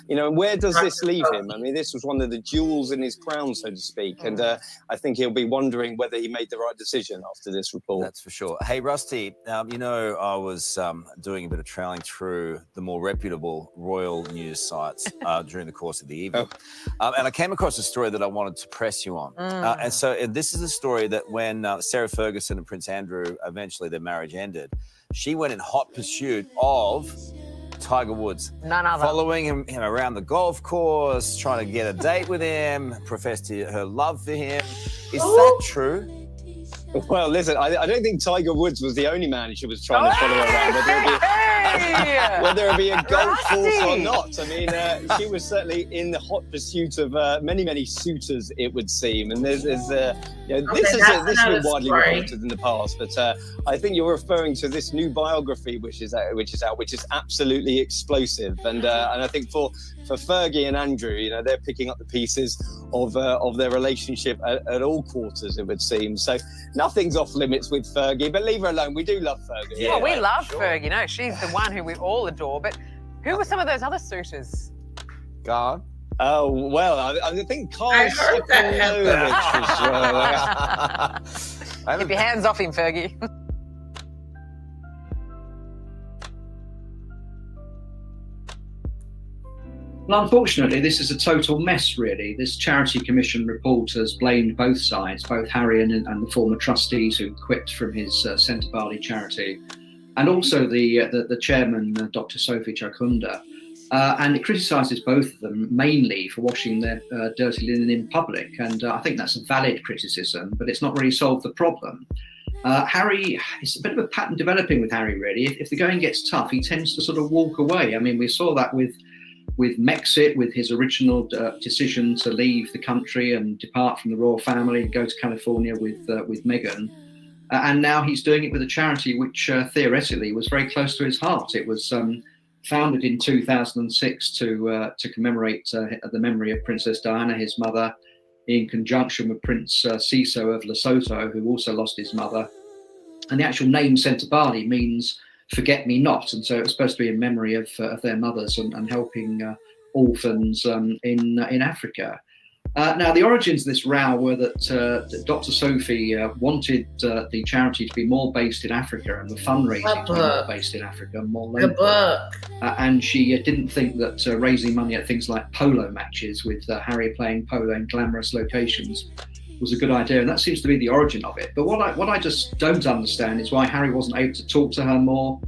You know, where does this leave him? I mean, this was one of the jewels in his crown, so to speak. And I think he'll be wondering whether he made the right decision after this report. That's for sure. Hey, Rusty, you know, I was doing a bit of trailing through the more reputable royal news sites during the course of the evening. And I came across a story that I wanted to press you on. And so this is a story that when Sarah Ferguson and Prince Andrew, eventually their marriage ended, she went in hot pursuit of Tiger Woods, none other, following him around the golf course, trying to get a date with him, professed her love for him. Is that true? Well, listen, I don't think Tiger Woods was the only man she was trying to follow around, whether it be a golf course or not. I mean, she was certainly in the hot pursuit of many, many suitors, it would seem. And this has been widely reported in the past. But I think you're referring to this new biography, which is out, which is absolutely explosive. And I think for Fergie and Andrew, you know, they're picking up the pieces of their relationship at all quarters, it would seem. So nothing's off limits with Fergie, but leave her alone. We do love Fergie. Yeah, we love Fergie. No, she's the one who we all adore. But who were some of those other suitors? God. Oh, well, I think Carl heard that. Keep your hands off him, Fergie. Well, unfortunately, this is a total mess, really. This Charity Commission report has blamed both sides, both Harry and the former trustees who quit from his Sentebale charity, and also the chairman, Dr. Sophie Chakunda. And it criticises both of them mainly for washing their dirty linen in public. And I think that's a valid criticism, but it's not really solved the problem. Harry, it's a bit of a pattern developing with Harry, really. If the going gets tough, he tends to sort of walk away. I mean, we saw that with Mexit, with his original decision to leave the country and depart from the royal family and go to California with Meghan. And now he's doing it with a charity which theoretically was very close to his heart. It was founded in 2006 to commemorate the memory of Princess Diana, his mother, in conjunction with Prince Siso of Lesotho, who also lost his mother. And the actual name Sentebale means forget me not, and so it was supposed to be in memory of their mothers and helping orphans in Africa. Now, the origins of this row were that Dr. Sophie wanted the charity to be more based in Africa and the fundraising to be more based in Africa, more local. And she didn't think that raising money at things like polo matches with Harry playing polo in glamorous locations was a good idea, and that seems to be the origin of it. But what I just don't understand is why Harry wasn't able to talk to her more,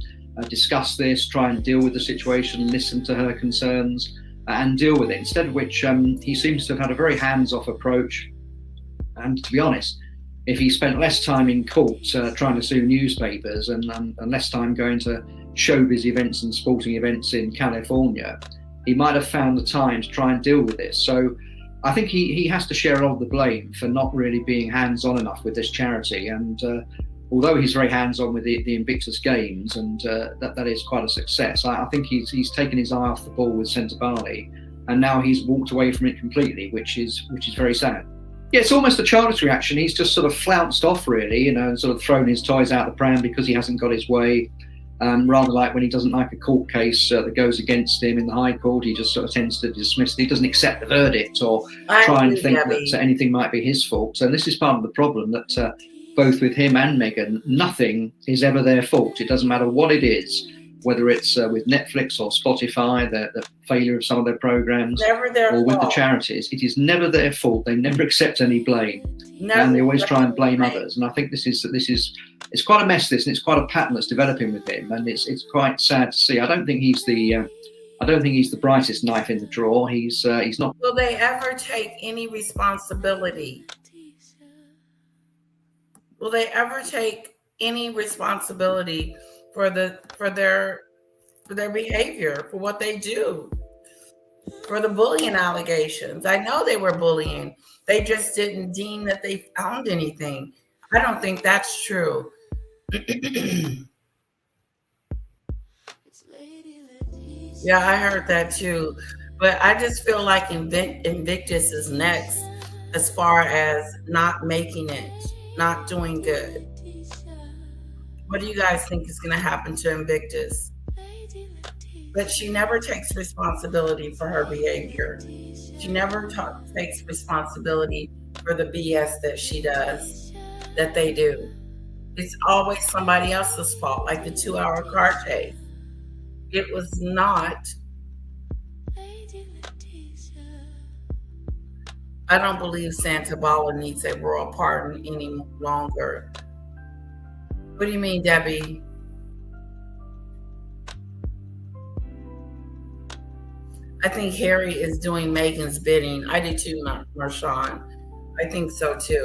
discuss this, try and deal with the situation, listen to her concerns, and deal with it. Instead of which, he seems to have had a very hands-off approach. And to be honest, if he spent less time in court trying to sue newspapers and less time going to showbiz events and sporting events in California, he might have found the time to try and deal with this. So I think he has to share all the blame for not really being hands-on enough with this charity. And although he's very hands-on with the Invictus Games, and that is quite a success, I think he's taken his eye off the ball with Sentebale, and now he's walked away from it completely, which is very sad. Yeah, it's almost a childish reaction. He's just sort of flounced off, really, and sort of thrown his toys out the pram because he hasn't got his way. Rather like when he doesn't like a court case that goes against him in the High Court, he just sort of tends to dismiss it. He doesn't accept the verdict or try and think that anything might be his fault. So this is part of the problem, that both with him and Meghan, nothing is ever their fault. It doesn't matter what it is, whether it's with Netflix or Spotify, the failure of some of their programs, or with the charities. It is never their fault. They never accept any blame. And they always try and blame others. And I think this is it's quite a mess, this, and it's quite a pattern that's developing with him, and it's quite sad to see. I don't think he's the brightest knife in the drawer. He's not. Will they ever take any responsibility? Will they ever take any responsibility for their behavior, for what they do, for the bullying allegations? I know they were bullying. They just didn't deem that they found anything. I don't think that's true. Yeah, I heard that too. But I just feel like Invictus is next as far as not making it, not doing good. What do you guys think is going to happen to Invictus? But she never takes responsibility for her behavior. She never takes responsibility for the BS that she does, that they do. It's always somebody else's fault, like the 2-hour car chase. It was not. I don't believe Sentebale needs a royal pardon any longer. What do you mean, Debbie? I think Harry is doing Meghan's bidding. I do too, Marshawn. I think so too.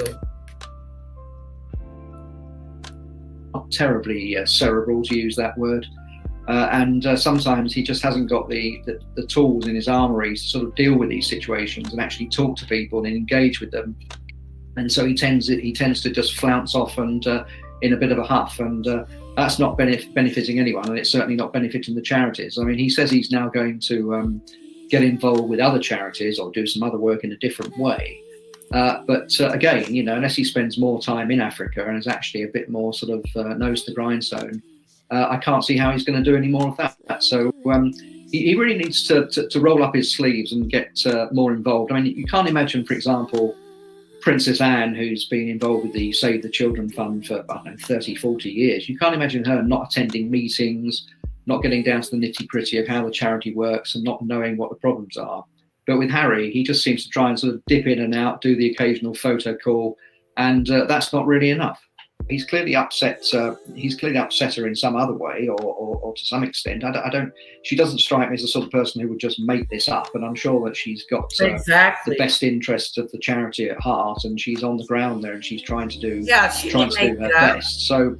Not terribly cerebral, to use that word. And sometimes he just hasn't got the tools in his armory to sort of deal with these situations and actually talk to people and engage with them. And so he tends to just flounce off and in a bit of a huff, and that's not benefiting anyone, and it's certainly not benefiting the charities. I mean, he says he's now going to get involved with other charities or do some other work in a different way. But again, unless he spends more time in Africa and is actually a bit more sort of nose to grindstone, I can't see how he's going to do any more of that. So he really needs to roll up his sleeves and get more involved. I mean, you can't imagine, for example, Princess Anne, who's been involved with the Save the Children Fund for, 30, 40 years. You can't imagine her not attending meetings, not getting down to the nitty-gritty of how the charity works and not knowing what the problems are. But with Harry, he just seems to try and sort of dip in and out, do the occasional photo call, and that's not really enough. He's clearly upset. He's clearly upset her in some other way, or to some extent. She doesn't strike me as the sort of person who would just make this up. And I'm sure that she's got exactly the best interests of the charity at heart, and she's on the ground there, and she's trying to do her best. So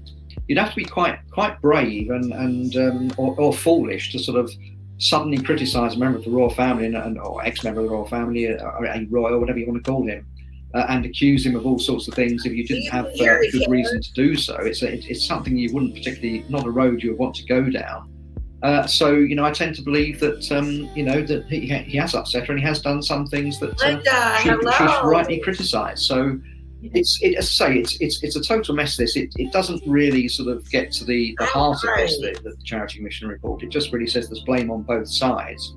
you'd have to be quite brave or foolish to sort of suddenly criticise a member of the royal family or ex-member of the royal family, or a royal, whatever you want to call him. And accuse him of all sorts of things if you didn't have good reason to do so. It's something you wouldn't particularly, not a road you would want to go down. So I tend to believe that that he has upset her, and he has done some things that she should rightly criticise. So it's a total mess. It doesn't really sort of get to the heart of this, the Charity Commission report. It just really says there's blame on both sides.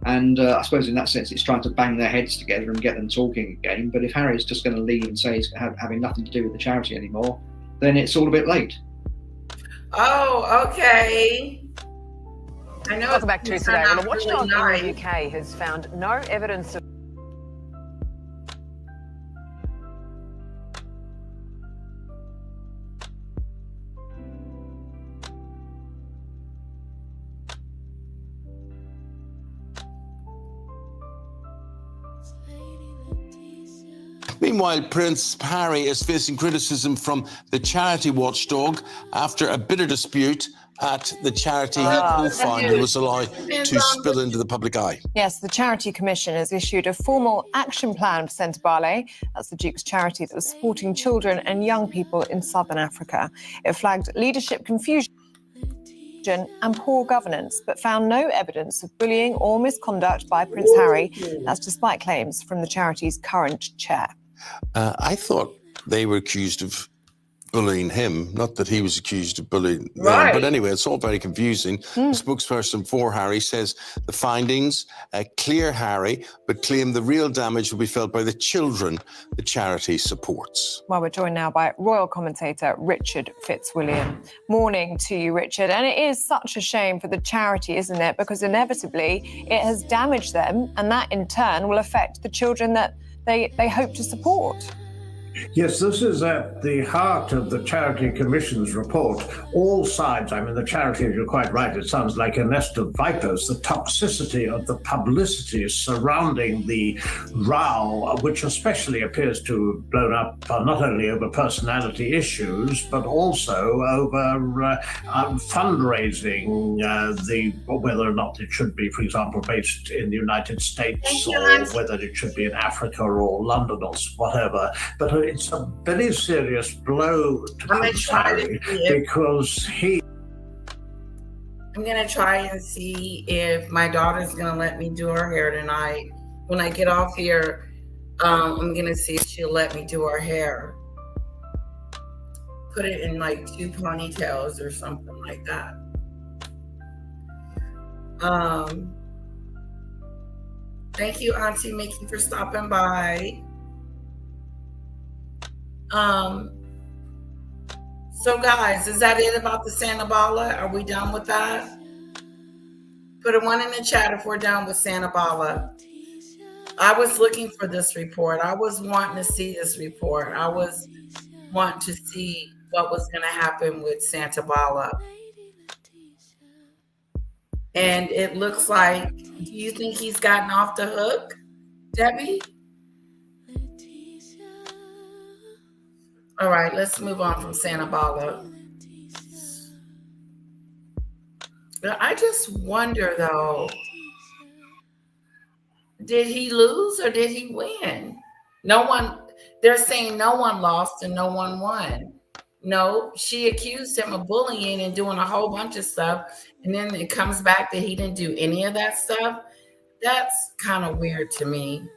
And I suppose in that sense, it's trying to bang their heads together and get them talking again. But if Harry's just going to leave and say he's having nothing to do with the charity anymore, then it's all a bit late. Oh, okay. I know. Welcome back to today. Well, a watchdog in the UK has found no evidence of Meanwhile, Prince Harry is facing criticism from the charity watchdog after a bitter dispute at the charity he co-founded was allowed to spill into the public eye. Yes, the Charity Commission has issued a formal action plan for Sentebale. That's the Duke's charity that was supporting children and young people in southern Africa. It flagged leadership confusion and poor governance, but found no evidence of bullying or misconduct by Prince Harry. That's despite claims from the charity's current chair. I thought they were accused of bullying him, not that he was accused of bullying them. Right. But anyway, it's all very confusing. The spokesperson for Harry says the findings clear Harry, but claim the real damage will be felt by the children the charity supports. Well, we're joined now by royal commentator Richard Fitzwilliam. Morning to you, Richard. And it is such a shame for the charity, isn't it? Because inevitably it has damaged them, and that in turn will affect the children that they hope to support. Yes, this is at the heart of the Charity Commission's report. All sides, the charity, you're quite right, it sounds like a nest of vipers. The toxicity of the publicity surrounding the row, which especially appears to have blown up not only over personality issues, but also over fundraising, whether or not it should be, for example, based in the United States, or whether it should be in Africa or London or whatever. But it's a very serious blow to Prince Harry because I'm going to try and see if my daughter's going to let me do her hair tonight. When I get off here, I'm going to see if she'll let me do her hair. Put it in like 2 ponytails or something like that. Thank you, Auntie Mickey, for stopping by. So guys, is that it about the Sentebale? Are we done with that? Put a 1 in the chat if we're done with Sentebale. I was looking for this report. I was wanting to see this report. I was wanting to see what was going to happen with Sentebale. And it looks like, do you think he's gotten off the hook, Debbie? All right, let's move on from Sentebale. I just wonder, though, did he lose or did he win? No one, they're saying no one lost and no one won. No, she accused him of bullying and doing a whole bunch of stuff. And then it comes back that he didn't do any of that stuff. That's kind of weird to me.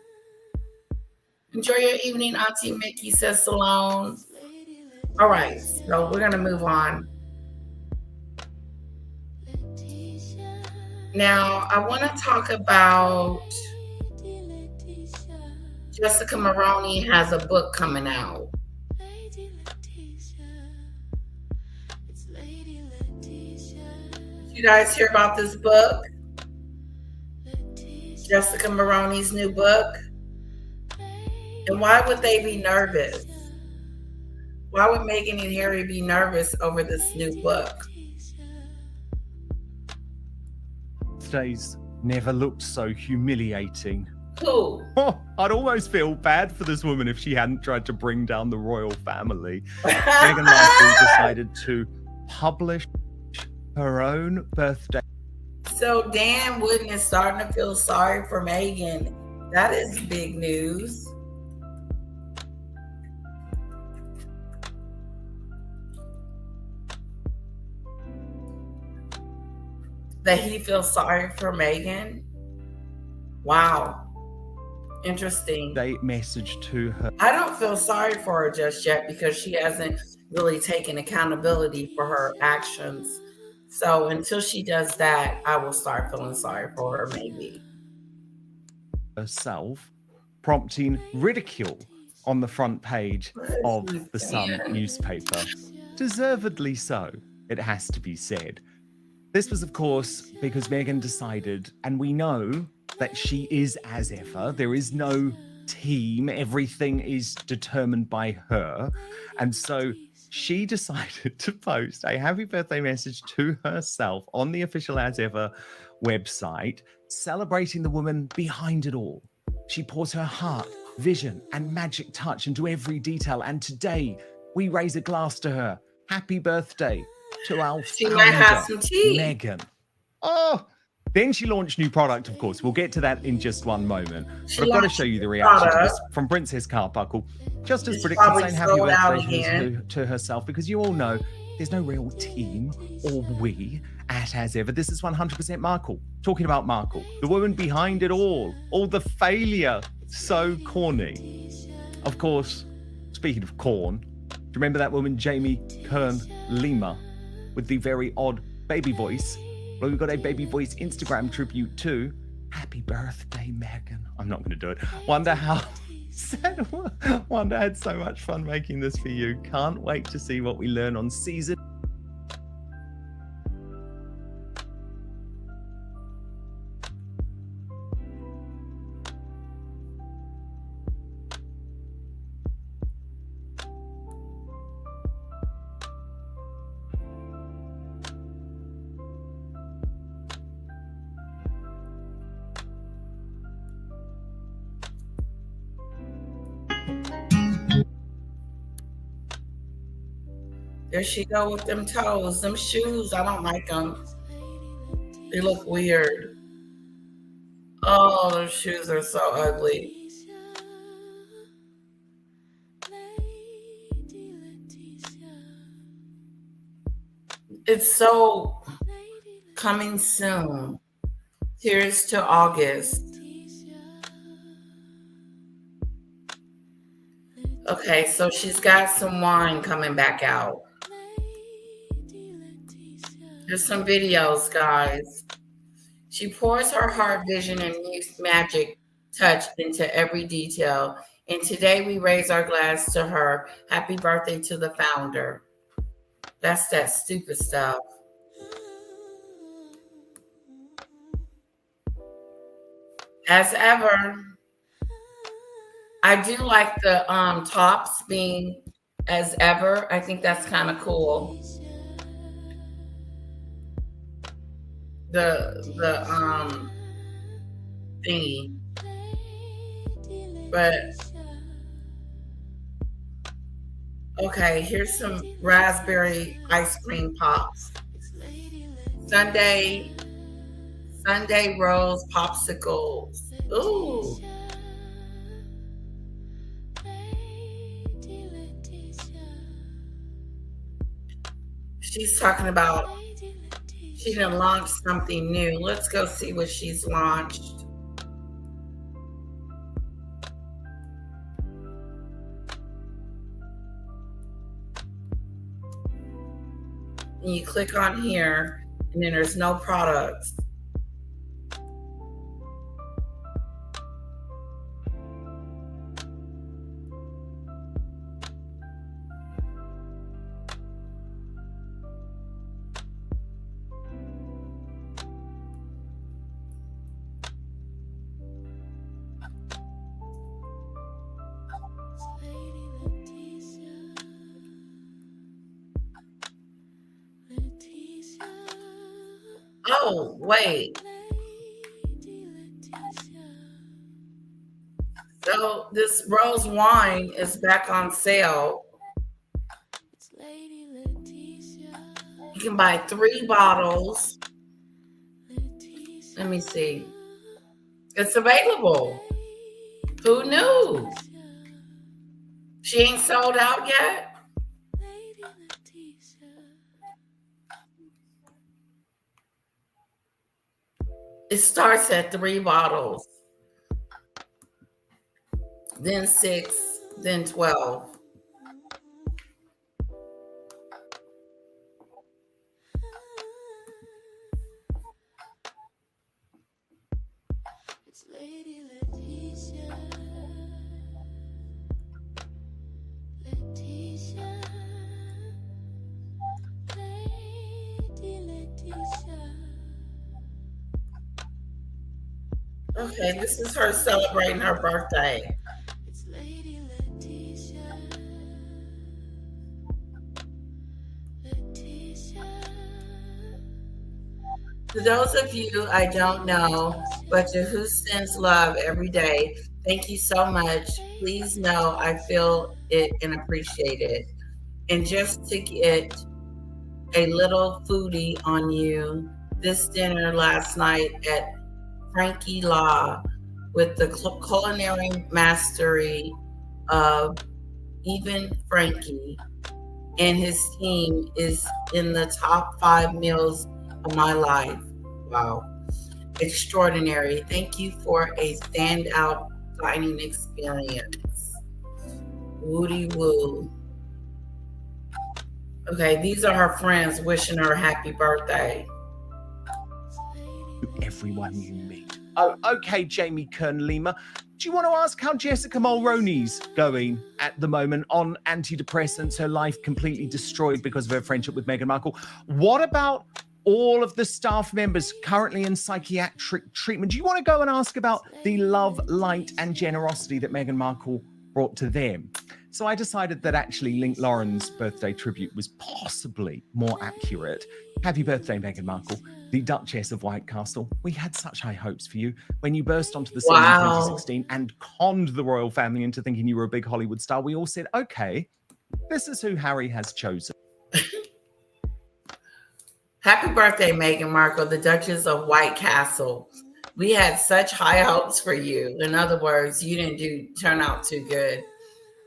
Enjoy your evening, Auntie Mickey, says Salone. All right, so we're going to move on. Now, I want to talk about Jessica Maroney has a book coming out. You guys hear about this book? Jessica Maroney's new book? And why would they be nervous? Why would Meghan and Harry be nervous over this new book? Days never looked so humiliating. Who? Oh, I'd almost feel bad for this woman if she hadn't tried to bring down the royal family. Meghan Markle decided to publish her own birthday. So Dan Wooden is starting to feel sorry for Meghan. That is big news. That he feels sorry for Meghan? Wow. Interesting. They message to her. I don't feel sorry for her just yet because she hasn't really taken accountability for her actions. So until she does that, I will start feeling sorry for her, maybe. Herself, prompting ridicule on the front page of the Sun newspaper. Deservedly so, it has to be said. This was, of course, because Meghan decided, and we know that she is as ever. There is no team. Everything is determined by her. And so she decided to post a happy birthday message to herself on the official As Ever website, celebrating the woman behind it all. She pours her heart, vision, and magic touch into every detail. And today, we raise a glass to her. Happy birthday to our She might have some tea. Meghan. Oh, then she launched new product, of course. We'll get to that in just one moment. But I've got to show you the reaction to this from Princess Carbuckle. Just as predicted, saying happy birthday to herself, because you all know there's no real team or we at As Ever. This is 100% Markle. Talking about Markle, the woman behind it all the failure. So corny. Of course, speaking of corn, do you remember that woman, Jamie Kern Lima, with the very odd baby voice? Well, we've got a baby voice Instagram tribute too. Happy birthday, Meghan. I'm not going to do it. Wonder had so much fun making this for you. Can't wait to see what we learn on season. There she go with them toes, them shoes. I don't like them. They look weird. Oh, those shoes are so ugly. It's so coming soon. Here's to August. Okay, so she's got some wine coming back out. There's some videos, guys. She pours her heart, vision, and magic touch into every detail. And today we raise our glass to her. Happy birthday to the founder. That's that stupid stuff. As ever, I do like the tops being as ever. I think that's kind of cool. The thingy. But okay, here's some raspberry ice cream pops. Sunday Rose popsicles. Ooh. She's talking about she done launched something new. Let's go see what she's launched. And you click on here, and then there's no products. Oh, wait. So this rose wine is back on sale. You can buy 3 bottles. Let me see. It's available. Who knew? She ain't sold out yet? It starts at 3 bottles, then 6, then 12. Okay, this is her celebrating her birthday. To those of you I don't know, but to who sends love every day, thank you so much. Please know I feel it and appreciate it. And just to get a little foodie on you, this dinner last night at Frankie Law with the culinary mastery of even Frankie and his team is in the top 5 meals of my life. Wow. Extraordinary. Thank you for a standout dining experience. Woody woo. Okay, these are her friends wishing her happy birthday. Everyone you meet. Oh, okay, Jamie Kern-Lima. Do you want to ask how Jessica Mulroney's going at the moment on antidepressants, her life completely destroyed because of her friendship with Meghan Markle? What about all of the staff members currently in psychiatric treatment? Do you want to go and ask about the love, light, and generosity that Meghan Markle brought to them? So I decided that actually Link Lauren's birthday tribute was possibly more accurate. Happy birthday, Meghan Markle, the Duchess of White Castle. We had such high hopes for you when you burst onto the scene in 2016 and conned the royal family into thinking you were a big Hollywood star. We all said, okay, this is who Harry has chosen. Happy birthday, Meghan Markle, the Duchess of White Castle. We had such high hopes for you. In other words, you didn't turn out too good.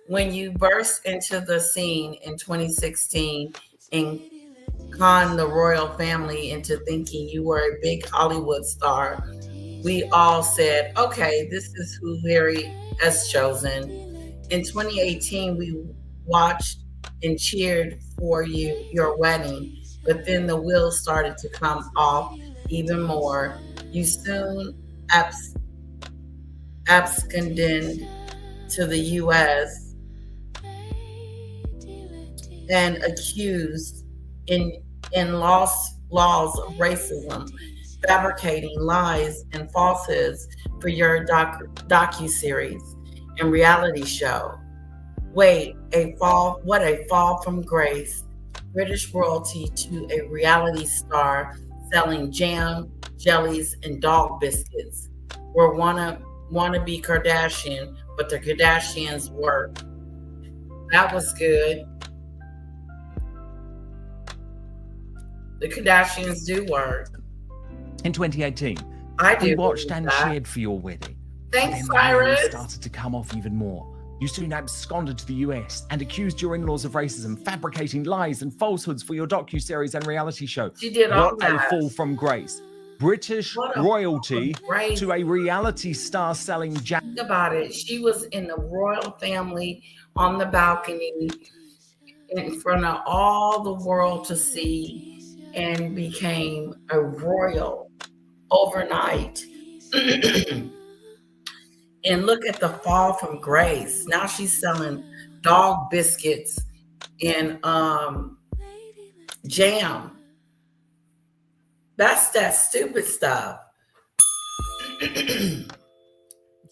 When you burst into the scene in 2016 and conned the royal family into thinking you were a big Hollywood star, we all said, okay, this is who Harry has chosen. In 2018, we watched and cheered for your wedding, but then the wheels started to come off even more. You soon absconded to the U.S. and accused in laws of racism, fabricating lies and falsehoods for your docuseries and reality show. Wait, what a fall from grace. British royalty to a reality star selling jam, jellies, and dog biscuits. We're wannabe Kardashian, but the Kardashians work. That was good. The Kardashians do work. In 2018, I we do watched believe and that. cheered for your wedding. Thanks, But then the veil Cyrus. started to come off even more. You soon absconded to the US and accused your in-laws of racism, fabricating lies and falsehoods for your docuseries and reality show. She did all What a that. fall from grace. British What a fall royalty from grace. to a reality star selling jam. Think about it. She was in the royal family on the balcony in front of all the world to see and became a royal overnight. And look at the fall from grace. Now she's selling dog biscuits and jam. That's that stupid stuff.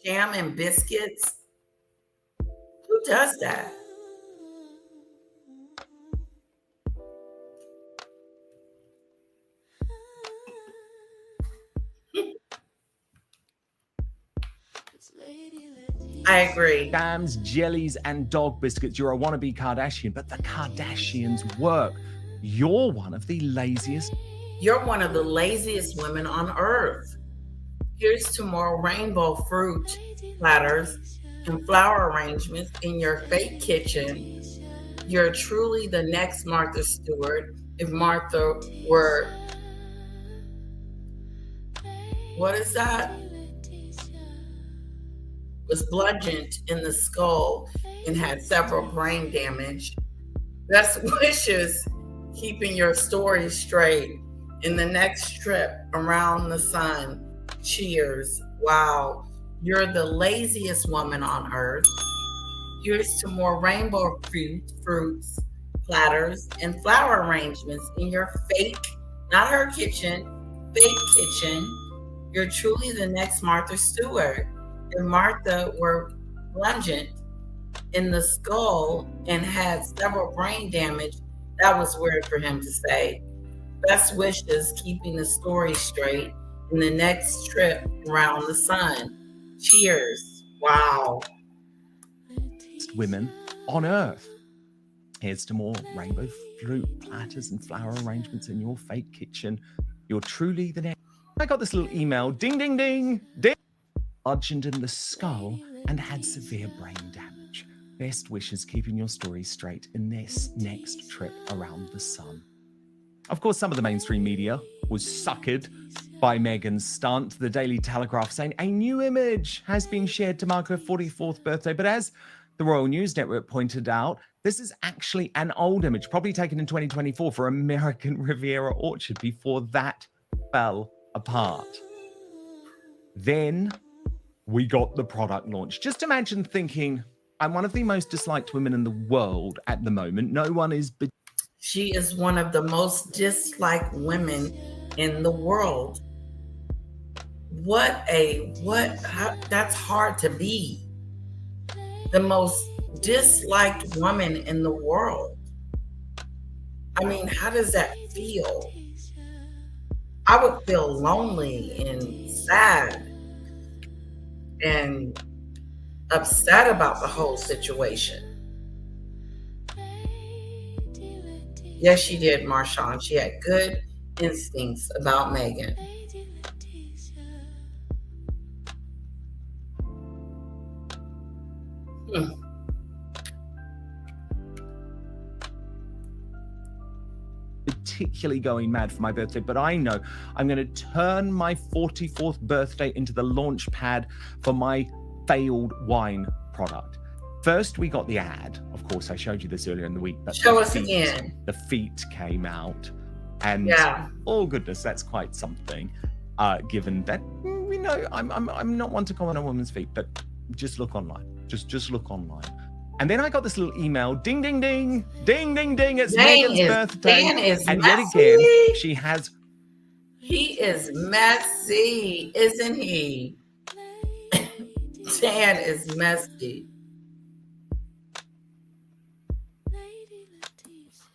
Jam and biscuits. Who does that? I agree. Jams, jellies, and dog biscuits. You're a wannabe Kardashian, but the Kardashians work. You're one of the laziest. You're one of the laziest women on earth. Here's to more rainbow fruit platters and flower arrangements in your fake kitchen. You're truly the next Martha Stewart. If Martha were, what is that? Was bludgeoned in the skull and had several brain damage. Best wishes, keeping your story straight in the next trip around the sun. Cheers. Wow. You're the laziest woman on earth. Here's to more rainbow fruits, platters, and flower arrangements in your fake, not her kitchen, fake kitchen. You're truly the next Martha Stewart. If Martha were bludgeoned in the skull and had several brain damage, that was weird for him to say. Best wishes, keeping the story straight in the next trip around the sun. Cheers. Wow. Women on earth. Here's to more rainbow fruit platters and flower arrangements in your fake kitchen. You're truly the next. I got this little email. Ding, ding, ding, ding. Bludgeoned in the skull and had severe brain damage. Best wishes, keeping your story straight in this next trip around the sun. Of course, some of the mainstream media was suckered by Meghan's stunt. The Daily Telegraph saying a new image has been shared to mark her 44th birthday. But as the Royal News Network pointed out, this is actually an old image, probably taken in 2024 for American Riviera Orchard before that fell apart. Then we got the product launch. Just imagine thinking, I'm one of the most disliked women in the world at the moment. No one is. She is one of the most disliked women in the world. That's hard to be. The most disliked woman in the world. I mean, how does that feel? I would feel lonely and sad and upset about the whole situation. Yes, she did, Marshawn. She had good instincts about Meghan. Particularly going mad for my birthday, but I know I'm going to turn my 44th birthday into the launch pad for my failed wine product. First, we got the ad. Of course, I showed you this earlier in the week. But Show us again. The feet came out. And oh goodness, that's quite something. given that we know I'm not one to comment on women's feet, but just look online. Just look online. And then I got this little email, ding, ding, ding, ding, ding, ding. It's Meghan's birthday. Dan is and messy. yet again, she has. He is messy, isn't he? Dan is messy.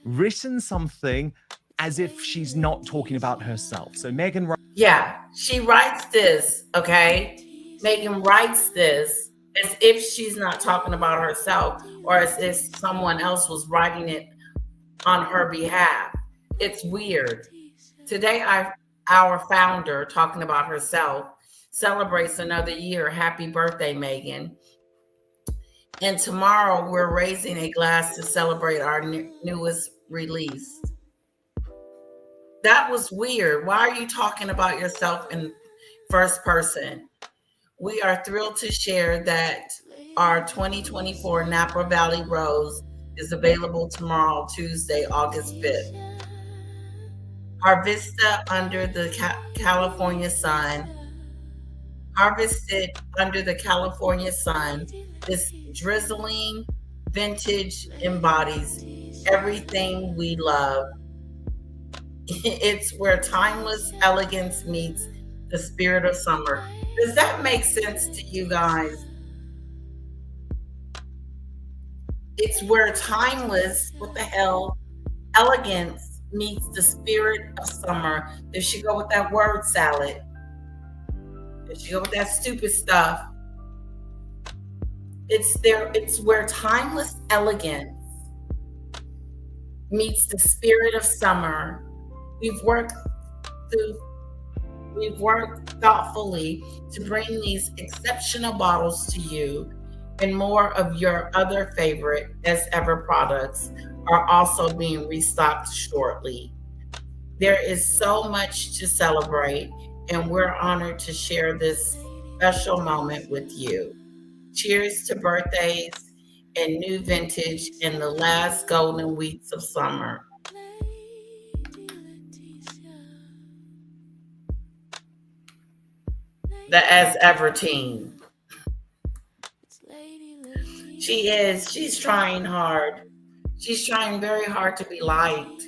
Written something as if she's not talking about herself. So Meghan. Yeah, she writes this, okay? Meghan writes this as if she's not talking about herself or as if someone else was writing it on her behalf. It's weird. Today, our founder, talking about herself, celebrates another year. Happy birthday, Meghan. And tomorrow, we're raising a glass to celebrate our newest release. That was weird. Why are you talking about yourself in first person? We are thrilled to share that our 2024 Napa Valley Rose is available tomorrow, Tuesday, August 5th. Our vista under the California sun, harvested under the California sun, this drizzling vintage embodies everything we love. It's where timeless elegance meets the spirit of summer. Does that make sense to you guys? It's where timeless, what the hell, elegance meets the spirit of summer. There she go with that word salad. There she go with that stupid stuff. It's where timeless elegance meets the spirit of summer. We've worked thoughtfully to bring these exceptional bottles to you, and more of your other favorite as ever products are also being restocked shortly. There is so much to celebrate, and we're honored to share this special moment with you. Cheers to birthdays and new vintage in the last golden weeks of summer. The as ever team. She's trying hard. She's trying very hard to be liked.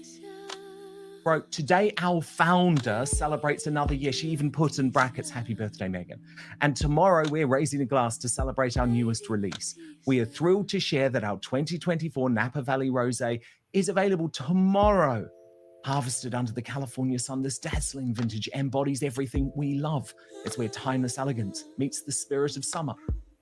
Wrote, today our founder celebrates another year. She even put in brackets, happy birthday, Meghan. And tomorrow we're raising a glass to celebrate our newest release. We are thrilled to share that our 2024 Napa Valley Rosé is available tomorrow. Harvested under the California sun, this dazzling vintage embodies everything we love. It's where timeless elegance meets the spirit of summer.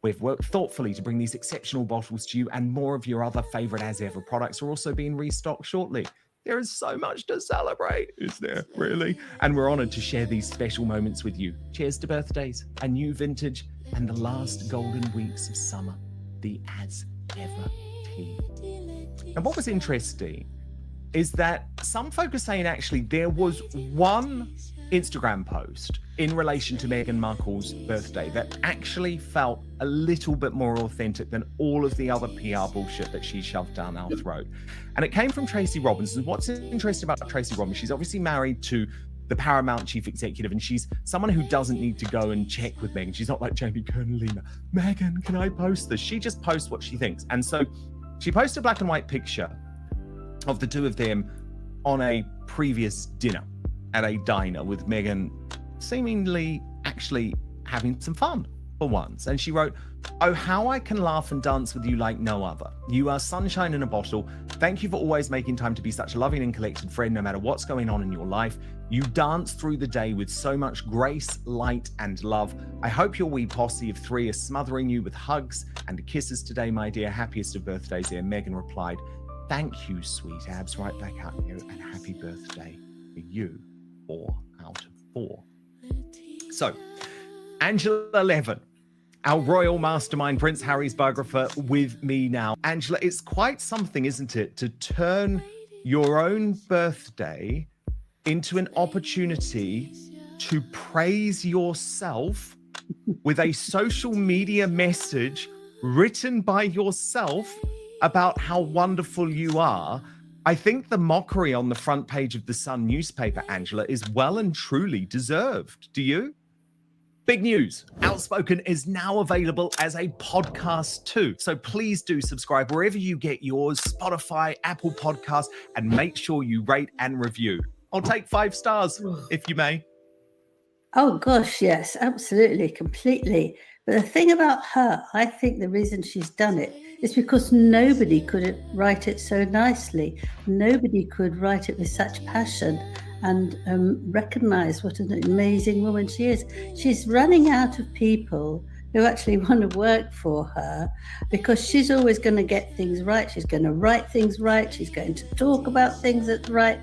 We've worked thoughtfully to bring these exceptional bottles to you, and more of your other favorite as ever products are also being restocked shortly. There is so much to celebrate, is there really? And we're honored to share these special moments with you. Cheers to birthdays, a new vintage, and the last golden weeks of summer, the as ever tea. And what was interesting is that some folk are saying actually there was one Instagram post in relation to Meghan Markle's birthday that actually felt a little bit more authentic than all of the other PR bullshit that she shoved down our throat. And it came from Tracy Robinson. What's interesting about Tracy Robinson, she's obviously married to the Paramount chief executive, and she's someone who doesn't need to go and check with Meghan. She's not like Jamie Kern-Lima. Meghan, can I post this? She just posts what she thinks. And so she posted a black and white picture of the two of them on a previous dinner at a diner with Meghan seemingly actually having some fun for once. And she wrote, oh, how I can laugh and dance with you like no other. You are sunshine in a bottle. Thank you for always making time to be such a loving and collected friend, no matter what's going on in your life. You dance through the day with so much grace, light, and love. I hope your wee posse of three is smothering you with hugs and kisses today, my dear. Happiest of birthdays, dear. Meghan replied, thank you, sweet abs, right back at you, and happy birthday for you. 4 out of 4. So, Angela Levin, our royal mastermind, Prince Harry's biographer, with me now. Angela, it's quite something, isn't it, to turn your own birthday into an opportunity to praise yourself with a social media message written by yourself about how wonderful you are. I think the mockery on the front page of the Sun newspaper, Angela, is well and truly deserved. Do you? Big news. Outspoken is now available as a podcast too. So please do subscribe wherever you get yours, Spotify, Apple Podcasts, and make sure you rate and review. I'll take 5 stars, if you may. Oh, gosh, yes, absolutely, completely. But the thing about her, I think the reason she's done it is because nobody could write it so nicely. Nobody could write it with such passion and recognize what an amazing woman she is. She's running out of people who actually want to work for her because she's always going to get things right. She's going to write things right. She's going to talk about things that's right.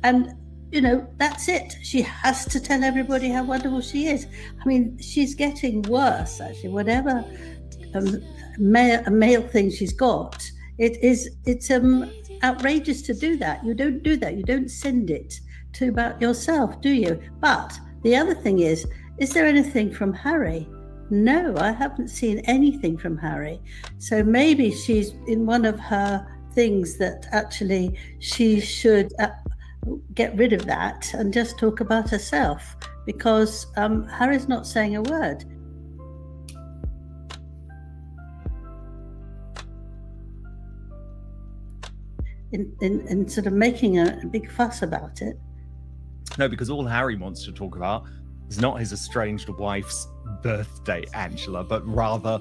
And you know, that's it. She has to tell everybody how wonderful she is. I mean, she's getting worse, actually. Whatever male thing she's got, it's outrageous to do that. You don't do that. You don't send it to about yourself, do you? But the other thing is there anything from Harry? No, I haven't seen anything from Harry. So maybe she's in one of her things that actually she should get rid of that and just talk about herself, because Harry's not saying a word. In sort of making a big fuss about it. No, because all Harry wants to talk about is not his estranged wife's birthday, Angela, but rather,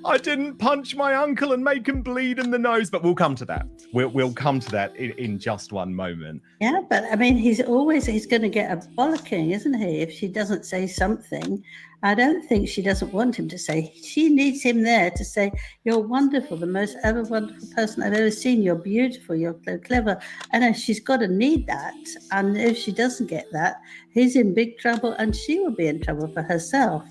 I didn't punch my uncle and make him bleed in the nose. But we'll come to that. We'll come to that in just one moment. Yeah, but I mean, he's going to get a bollocking, isn't he, if she doesn't say something? I don't think she doesn't want him to say. She needs him there to say, you're wonderful, the most ever wonderful person I've ever seen. You're beautiful, you're so clever. And she's got to need that. And if she doesn't get that, he's in big trouble and she will be in trouble for herself.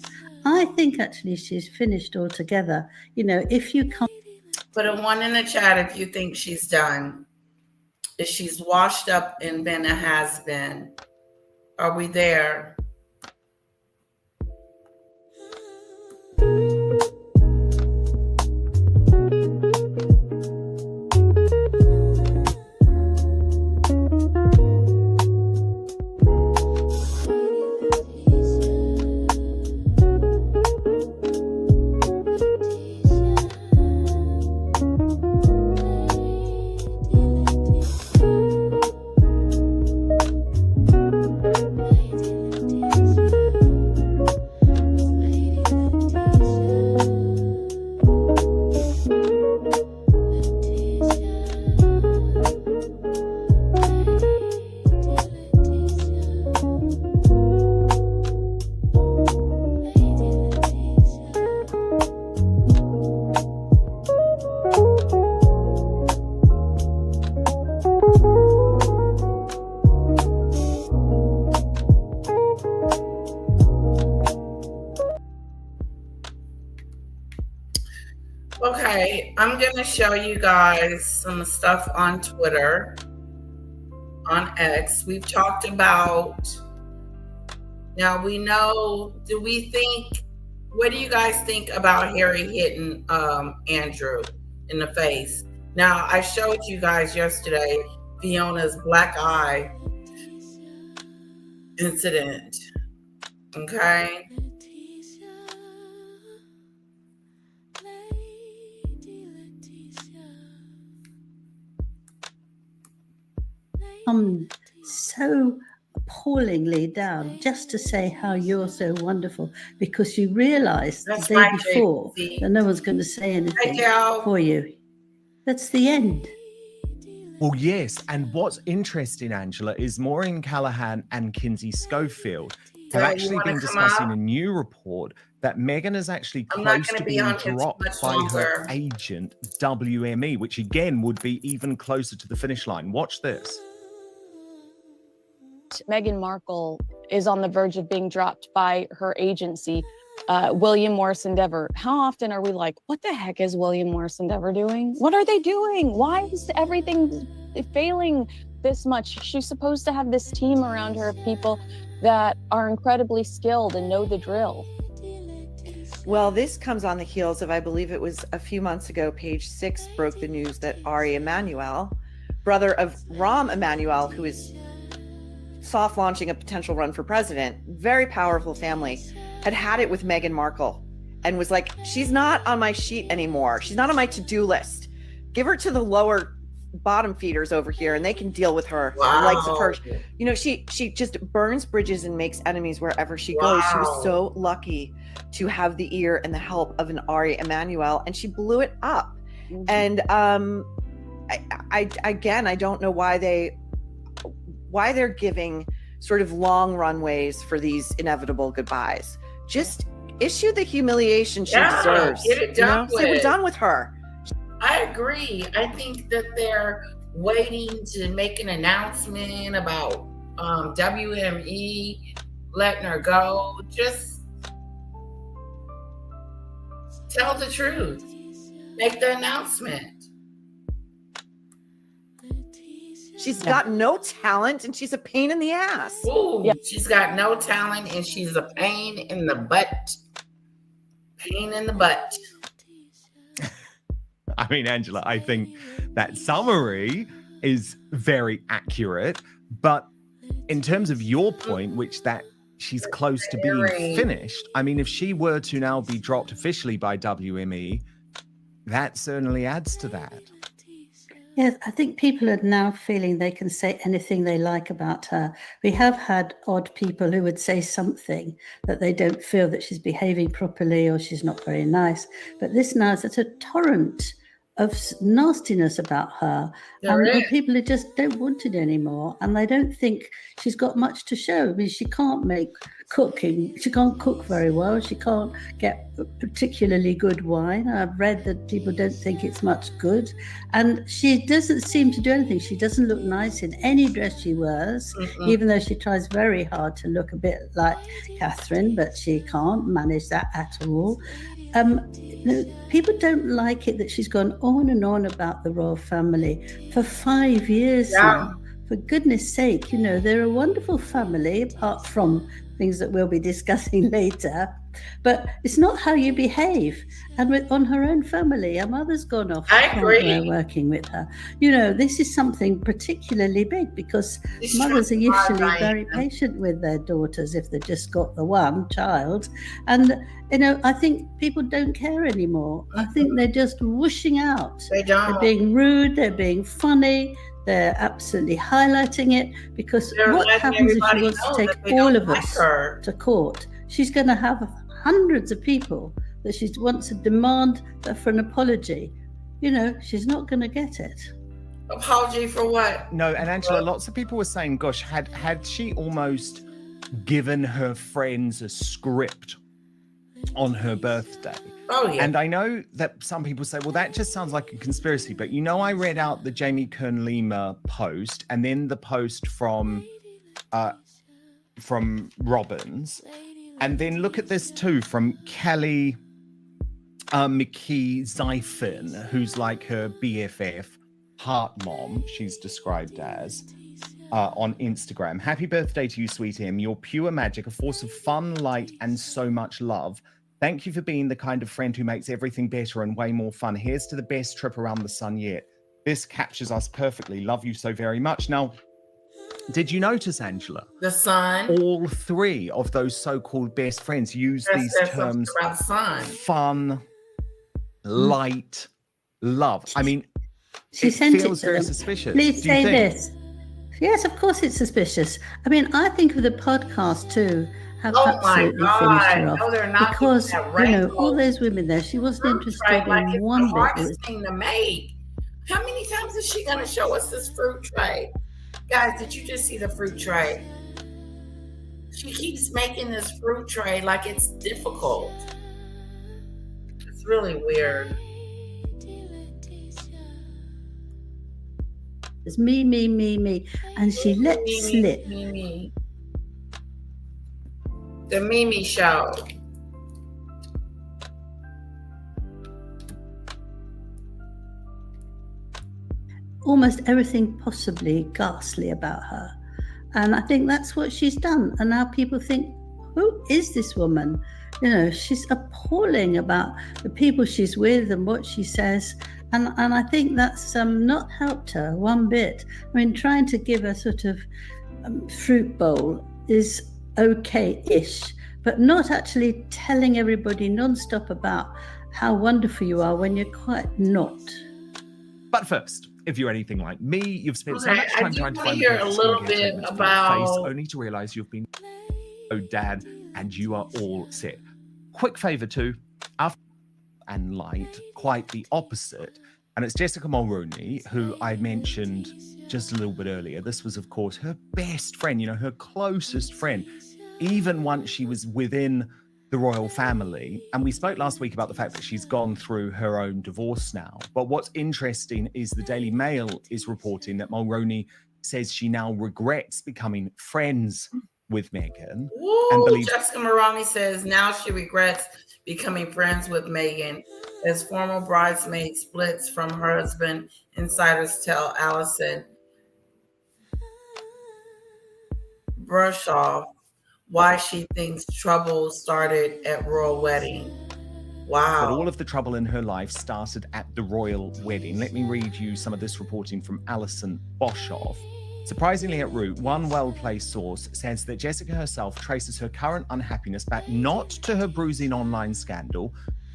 I think actually she's finished altogether. You know, if you come. Put a 1 in the chat if you think she's done. If she's washed up and been a has-been. Are we there? Okay, I'm going to show you guys some stuff on Twitter, on X. We've talked about, now we know, what do you guys think about Harry hitting Andrew in the face? Now, I showed you guys yesterday Fiona's black eye incident, okay? So appallingly down just to say how you're so wonderful, because you realize the day before that no one's going to say anything for you. That's the end. Well, yes. And what's interesting, Angela, is Maureen Callahan and Kinsey Schofield have actually been discussing a new report that Meghan is actually close to being dropped by her agent, WME, which again would be even closer to the finish line. Watch this. Meghan Markle is on the verge of being dropped by her agency, William Morris Endeavor. How often are we like, what the heck is William Morris Endeavor doing? What are they doing? Why is everything failing this much? She's supposed to have this team around her of people that are incredibly skilled and know the drill. Well, this comes on the heels of, I believe it was a few months ago, Page 6 broke the news that Ari Emanuel brother of Rahm Emanuel, who is soft launching a potential run for president, very powerful family, had it with Meghan Markle and was like, she's not on my sheet anymore. She's not on my to-do list. Give her to the lower bottom feeders over here and they can deal with her. Wow. Likes of her. You know, she just burns bridges and makes enemies wherever she goes. She was so lucky to have the ear and the help of an Ari Emanuel, and she blew it up. Mm-hmm. And I don't know why they're giving sort of long runways for these inevitable goodbyes. Just issue the humiliation she deserves. Get it done with. Say we're done with her. I agree. I think that they're waiting to make an announcement about WME letting her go. Just tell the truth. Make the announcement. She's got no talent and she's a pain in the ass. Ooh, she's got no talent and she's a pain in the butt. Pain in the butt. I mean, Angela, I think that summary is very accurate. But in terms of your point, which that she's close to being finished, I mean, if she were to now be dropped officially by WME, that certainly adds to that. Yes, I think people are now feeling they can say anything they like about her. We have had odd people who would say something that they don't feel that she's behaving properly or she's not very nice. But this now is a torrent of nastiness about her, and people who just don't want it anymore, and they don't think she's got much to show. I mean, she can't she can't cook very well, she can't get particularly good wine. I've read that people don't think it's much good, and she doesn't seem to do anything. She doesn't look nice in any dress she wears, even though she tries very hard to look a bit like Catherine, but she can't manage that at all. People don't like it that she's gone on and on about the royal family for 5 years now. For goodness sake, you know, they're a wonderful family, apart from things that we'll be discussing later. But it's not how you behave. And on her own family, her mother's gone off. I agree. Working with her. You know, this is something particularly big because mothers are usually very patient with their daughters if they've just got the one child. And, you know, I think people don't care anymore. I think they're just whooshing out. They don't. They're being rude, they're being funny. They're absolutely highlighting it because what happens if she wants to take all of us to court? She's going to have hundreds of people that she wants to demand for an apology. You know, she's not going to get it. Apology for what? No, and Angela, lots of people were saying, gosh, had she almost given her friends a script on her birthday? Oh, yeah. And I know that some people say, well, that just sounds like a conspiracy. But, you know, I read out the Jamie Kern-Lima post and then the post from Robbins. And then look at this, too, from Kelly McKee Zyphon, who's like her BFF, heart mom, she's described as, on Instagram. Happy birthday to you, sweet Em. You're pure magic, a force of fun, light, and so much love. Thank you for being the kind of friend who makes everything better and way more fun. Here's to the best trip around the sun yet. This captures us perfectly. Love you so very much. Now, did you notice, Angela? The sun. All three of those so-called best friends use these terms: fun, light, love. I mean, she sent it feels to very them. suspicious. Please Do you say think? this. Yes, of course it's suspicious. I mean, I think of the podcast too. Have absolutely finished her off. No, they're not, because, you know, all those women there, she wasn't interested in one bit. The hardest thing to make. How many times is she going to show us this fruit tray? Guys, did you just see the fruit tray? She keeps making this fruit tray like it's difficult. It's really weird. It's me. And she let slip. Me. The Mimi Show. Almost everything possibly ghastly about her. And I think that's what she's done. And now people think, who is this woman? You know, she's appalling about the people she's with and what she says. And I think that's not helped her one bit. I mean, trying to give a sort of fruit bowl is okay-ish, but not actually telling everybody non-stop about how wonderful you are when you're quite not. But first, if you're anything like me, you've spent so Okay, much I time do trying to wanna find hear the a perfect little skincare bit treatment for your face, about- only to realise you've been dad and you are all set. Quick favour too, after and light, quite the opposite. And it's Jessica Mulroney, who I mentioned just a little bit earlier. This was, of course, her best friend, you know, her closest friend, even once she was within the royal family. And we spoke last week about the fact that she's gone through her own divorce now. But what's interesting is the Daily Mail is reporting that Mulroney says she now regrets becoming friends with Meghan and Ooh, believes Jessica Mulroney says now she regrets becoming friends with Meghan as former bridesmaid splits from her husband. Insiders tell Alison Brushoff why she thinks trouble started at royal wedding. Wow. that all of the trouble in her life started at the royal wedding. Let me read you some of this reporting from Alison Boshoff. Surprisingly at root, one well-placed source says that Jessica herself traces her current unhappiness back not to her bruising online scandal,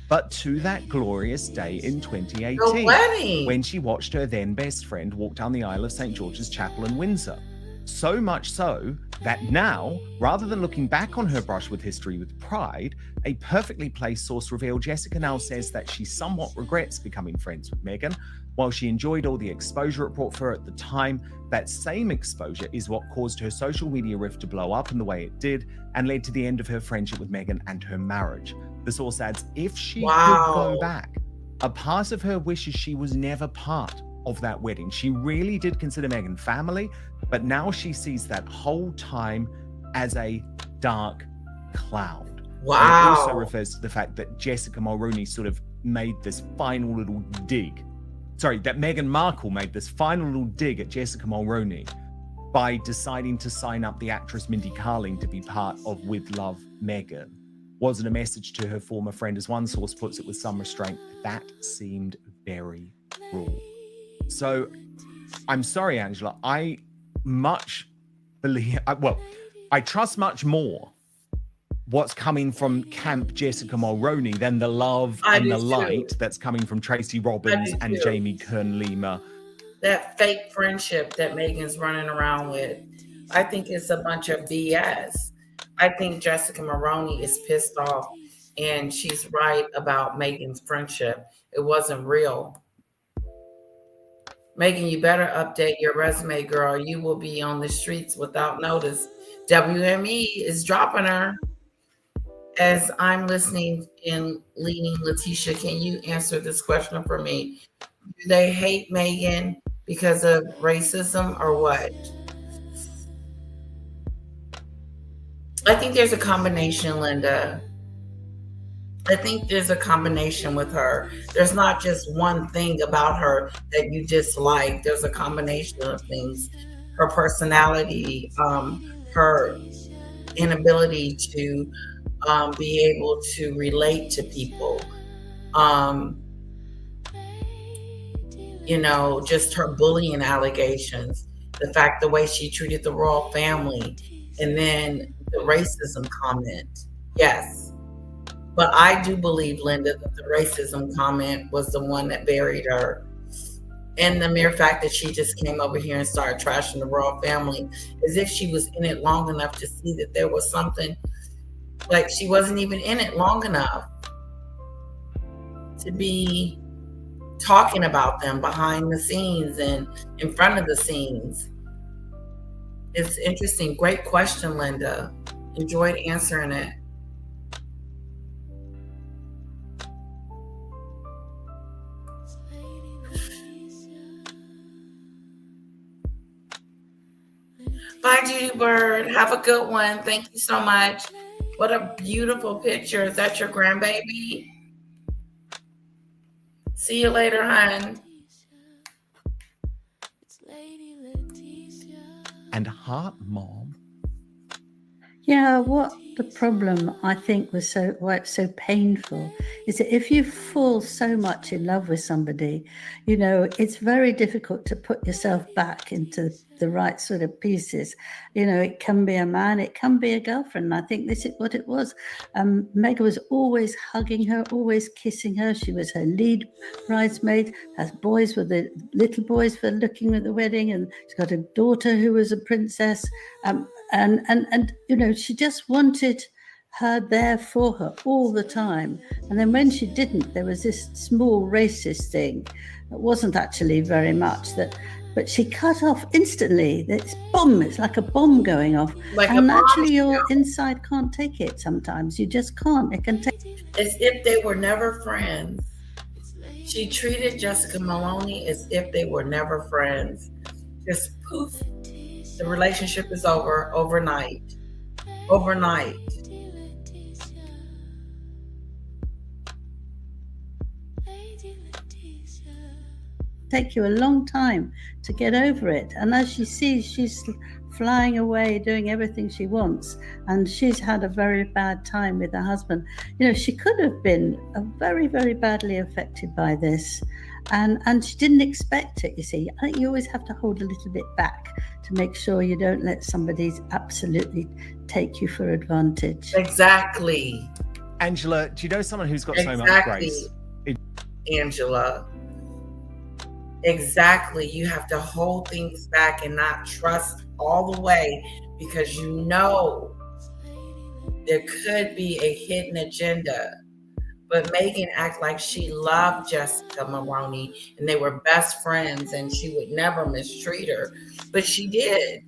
but to that glorious day in 2018, The wedding. when she watched her then best friend walk down the aisle of St. George's Chapel in Windsor. So much so that now, rather than looking back on her brush with history with pride, a perfectly placed source revealed Jessica now says that she somewhat regrets becoming friends with Meghan. While she enjoyed all the exposure it brought for her at the time, that same exposure is what caused her social media rift to blow up in the way it did and led to the end of her friendship with Meghan and her marriage. The source adds, if she could go back, a part of her wishes she was never part of that wedding. She really did consider Meghan family, but now she sees that whole time as a dark cloud. Wow. And it also refers to the fact that Jessica Mulroney sort of made this final little dig. Sorry, that Meghan Markle made this final little dig at Jessica Mulroney by deciding to sign up the actress Mindy Kaling to be part of With Love Meghan. Wasn't a message to her former friend, as one source puts it with some restraint. That seemed very cruel. So I'm sorry, Angela. I trust much more what's coming from Camp Jessica Mulroney than the love and the light that's coming from Tracy Robbins and Jamie Kern-Lima. That fake friendship that Meghan's running around with, I think it's a bunch of BS. I think Jessica Mulroney is pissed off, and she's right about Meghan's friendship. It wasn't real. Meghan, you better update your resume, girl. You will be on the streets without notice. WME is dropping her. As I'm listening and leading, Letitia, can you answer this question for me? Do they hate Meghan because of racism or what? I think there's a combination, Linda. I think there's a combination with her. There's not just one thing about her that you dislike. There's a combination of things. Her personality, her inability to be able to relate to people. Just her bullying allegations, the way she treated the royal family, and then the racism comment. Yes. But I do believe, Linda, that the racism comment was the one that buried her. And the mere fact that she just came over here and started trashing the royal family as if she was in it long enough to see that there was something, like she wasn't even in it long enough to be talking about them behind the scenes and in front of the scenes. It's interesting. Great question, Linda. Enjoyed answering it. Bye, Judy Bird. Have a good one. Thank you so much. What a beautiful picture. Is that your grandbaby? See you later, hon. And Heart Mom. Yeah, what the problem, I think, was why it's so painful, is that if you fall so much in love with somebody, you know, it's very difficult to put yourself back into the right sort of pieces. You know, it can be a man, it can be a girlfriend. And I think this is what it was. Meg was always hugging her, always kissing her. She was her lead bridesmaid. Her boys were the little boys for looking at the wedding, and she's got a daughter who was a princess. And you know, she just wanted her there for her all the time. And then when she didn't, there was this small racist thing. It wasn't actually very much but she cut off instantly. It's like a bomb going off. Like and actually your inside can't take it sometimes. You just can't. It can take. As if they were never friends. She treated Jessica Maloney as if they were never friends. Just poof, the relationship is over overnight. Overnight. Take you a long time to get over it. And as she sees, she's flying away, doing everything she wants, and she's had a very bad time with her husband. You know, she could have been very, very badly affected by this, and she didn't expect it. You see, I think you always have to hold a little bit back to make sure you don't let somebody absolutely take you for advantage. Exactly. Angela, do you know someone who's got so much grace? Angela. Exactly. You have to hold things back and not trust all the way, because you know there could be a hidden agenda. But Meghan acted like she loved Jessica Maloney and they were best friends and she would never mistreat her. But she did.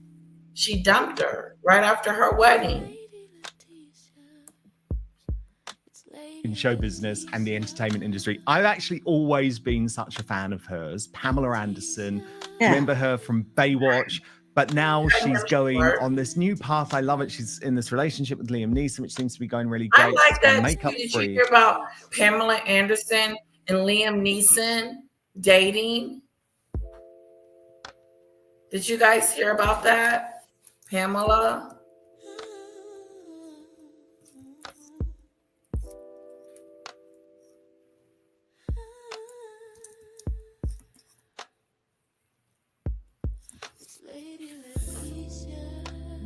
She dumped her right after her wedding. In show business and the entertainment industry, I've actually always been such a fan of hers. Pamela Anderson, remember her from Baywatch, but now she's going on this new path. I love it. She's in this relationship with Liam Neeson, which seems to be going really great. I like that. Makeup Did free. you hear about Pamela Anderson and Liam Neeson dating? Did you guys hear about that? Pamela?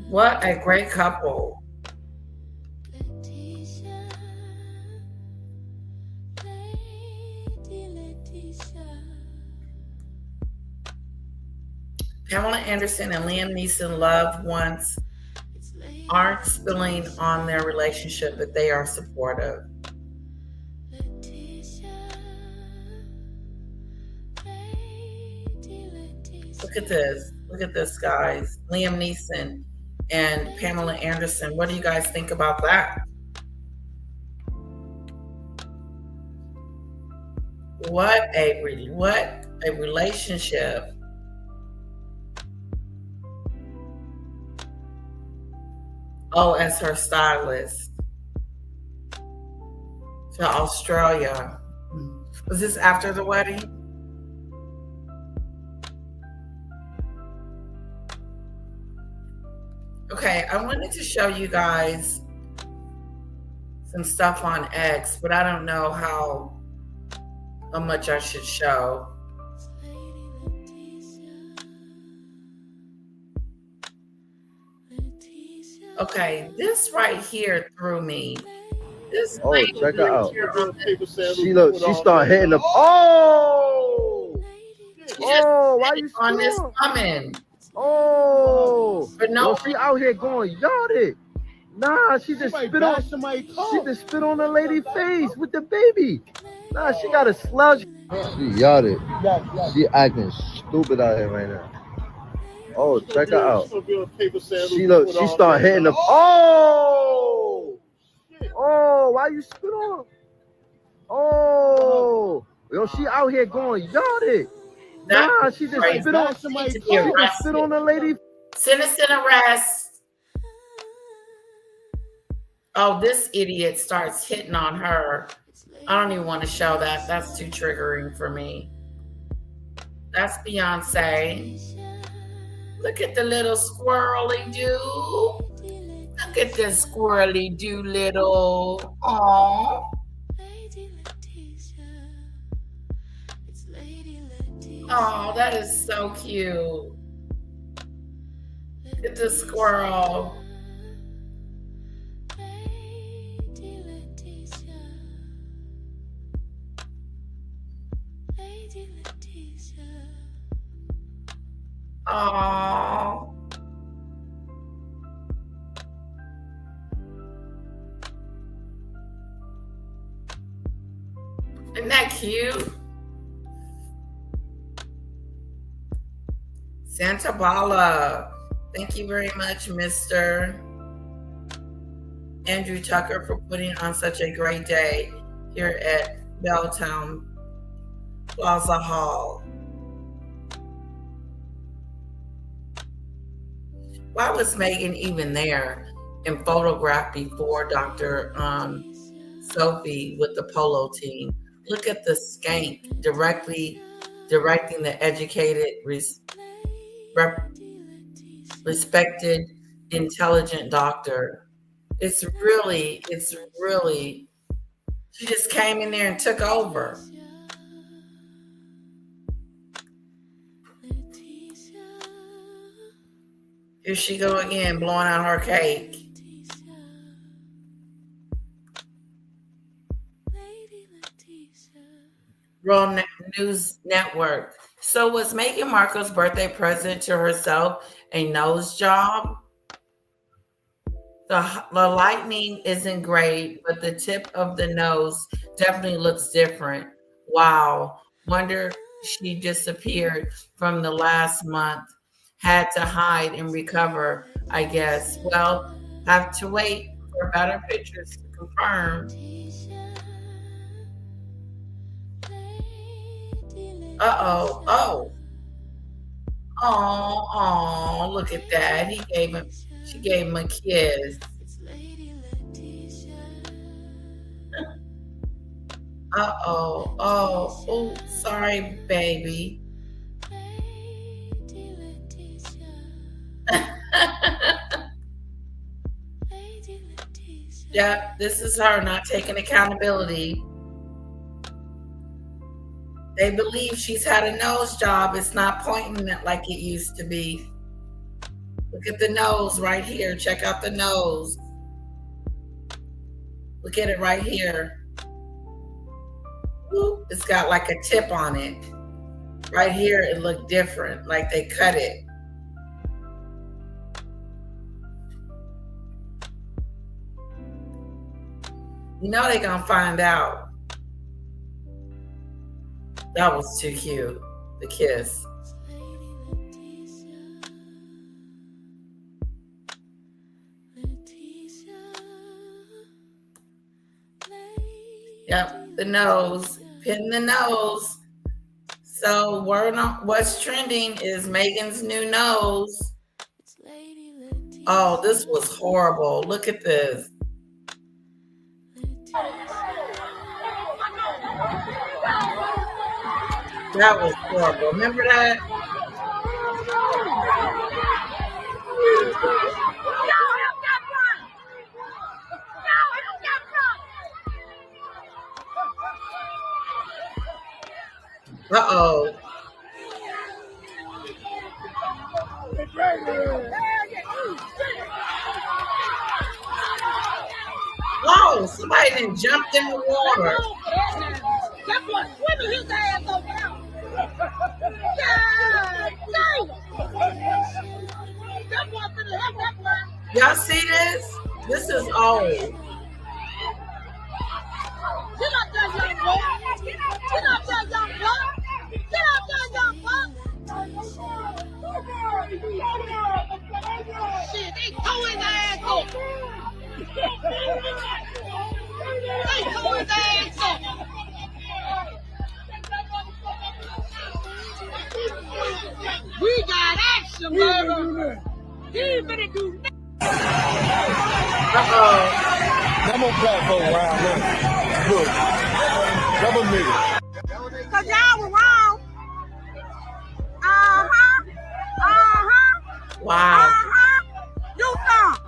What a great couple. Pamela Anderson and Liam Neeson, loved ones, aren't spilling on their relationship, but they are supportive. Look at this. Look at this, guys. Liam Neeson and Pamela Anderson. What do you guys think about that? What a relationship. Oh, as her stylist to Australia. Was this after the wedding? Okay, I wanted to show you guys some stuff on X, but I don't know how much I should show. Okay, this right here threw me. This check her out. She start hitting the. Oh! Why you on this woman? Oh, but no, she out here going yard it. Nah, she just spit on somebody. She just spit on a lady's face with the baby. Nah, she got a slouch. She yard it. She acting stupid out here right now. Oh, check her out. She start hitting the. Oh, why you spit on? Oh, yo, she out here going yard it. Nah, she just spit on somebody. She just spit on a lady. Citizen arrest. Oh, this idiot starts hitting on her. I don't even want to show that. That's too triggering for me. That's Beyonce. Look at the little squirrely dude. Look at this squirrely Doolittle. Aww. Oh, that is so cute. Look at the squirrel. Oh. Isn't that cute? Sentebale. Thank you very much, Mr. Andrew Tucker, for putting on such a great day here at Belltown Plaza Hall. Why was Meghan even there and photographed before Dr. Sophie with the polo team? Look at the skank directly directing the educated, respected, intelligent doctor. It's really, she just came in there and took over. Here she go again, blowing out her cake. Royal News Network. So was Meghan Markle's birthday present to herself a nose job? The lightning isn't great, but the tip of the nose definitely looks different. Wow. Wonder she disappeared from the last month. Had to hide and recover, I guess. Well, have to wait for better pictures to confirm. Uh-oh. Oh. Oh, look at that. She gave him a kiss. Uh-oh. Oh, sorry, baby. Yeah, this is her not taking accountability. They believe she's had a nose job. It's not pointing like it used to be. Look at the nose right here. Check out the nose. Look at it right here. Ooh, it's got like a tip on it. Right here, it looked different, like they cut it. You know they're gonna find out. That was too cute, the kiss. Yep, the nose, pin the nose. So what's trending is Meghan's new nose. Oh, this was horrible. Look at this. That was horrible. Remember that? Uh-oh. Whoa, somebody done jumped in the water. That boy swimming his ass over there. That boy finna help that boy. Y'all see this? This is old. Get up there, young boy. Get up there, young boy. Get up there, young boy. Shit, they tore his ass up. They tore his ass up. We got action, baby. He better do that. Come on, platform around now. Look, double nigga. Cause y'all were wrong. Wow. Do something.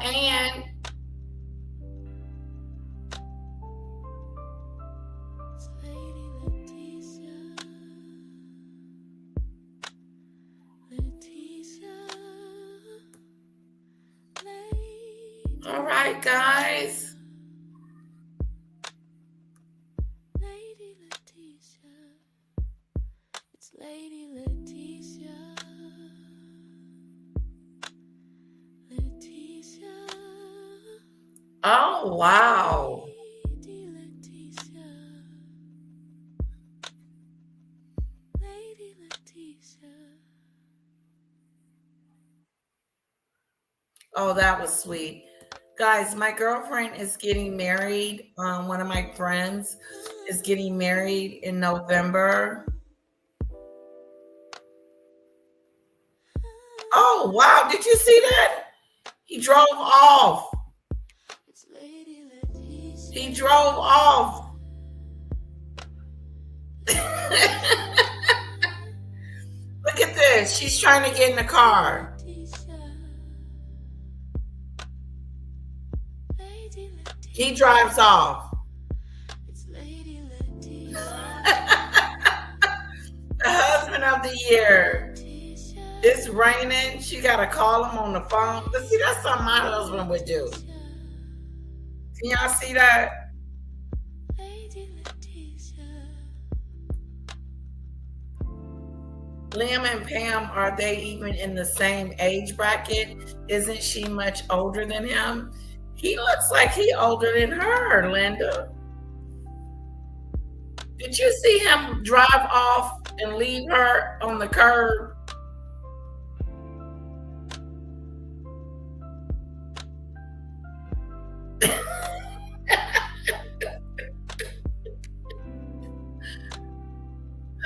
and all right, guys. Oh, wow. Oh, that was sweet. Guys, my girlfriend is getting married. One of my friends is getting married in November. Oh, wow. Did you see that? He drove off. He drove off. Look at this. She's trying to get in the car. He drives off. The husband of the year. It's raining. She got to call him on the phone. But see, that's something my husband would do. Can y'all see that? Liam and Pam, are they even in the same age bracket? Isn't she much older than him? He looks like he's older than her, Linda. Did you see him drive off and leave her on the curb?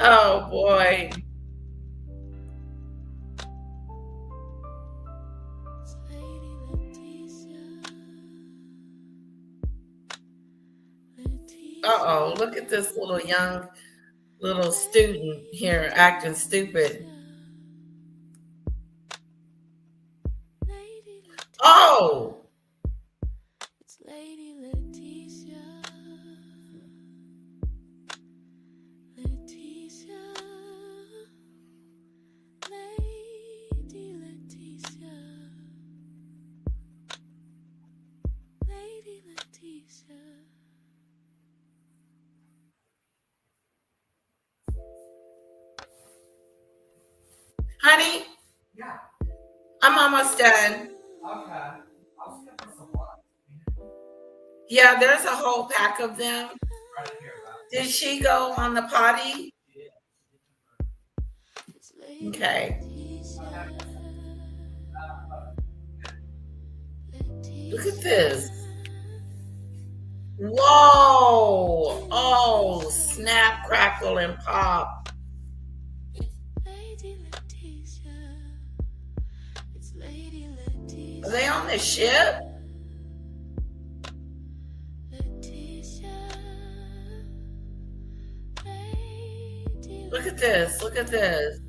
Oh boy. Uh-oh, look at this little student here acting stupid. Oh! Honey? Yeah. I'm almost done. Okay. Yeah, there's a whole pack of them. Did she go on the potty? Okay. Look at this. Whoa! Oh, snap, crackle, and pop. Are they on the ship? Look at this. Look at this.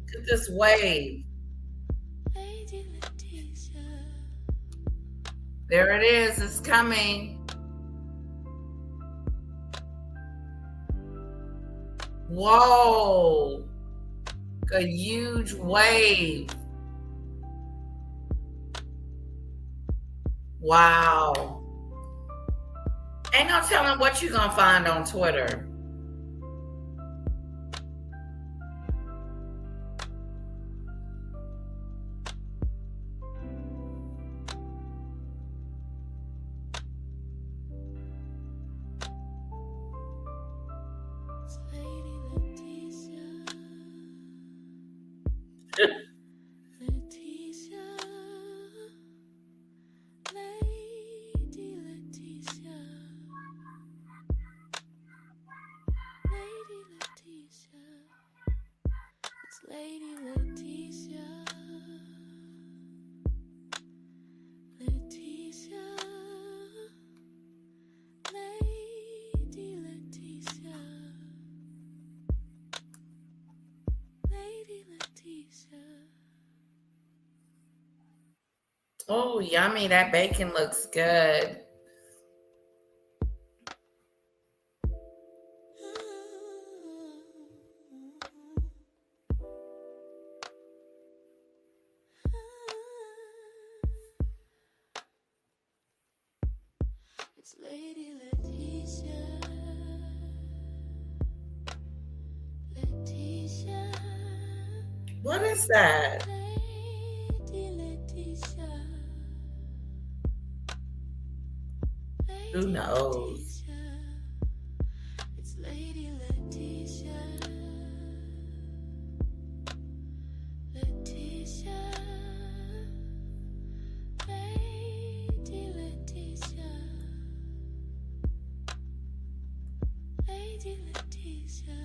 Look at this wave. There it is. It's coming. Whoa. A huge wave. Wow. Ain't no telling what you're going to find on Twitter. Oh, yummy. That bacon looks good. It's Lady Letitia. Letitia. What is that? Lady Letitia. Who knows? It's Lady Letitia. Letitia. Lady Letitia. Lady Letitia.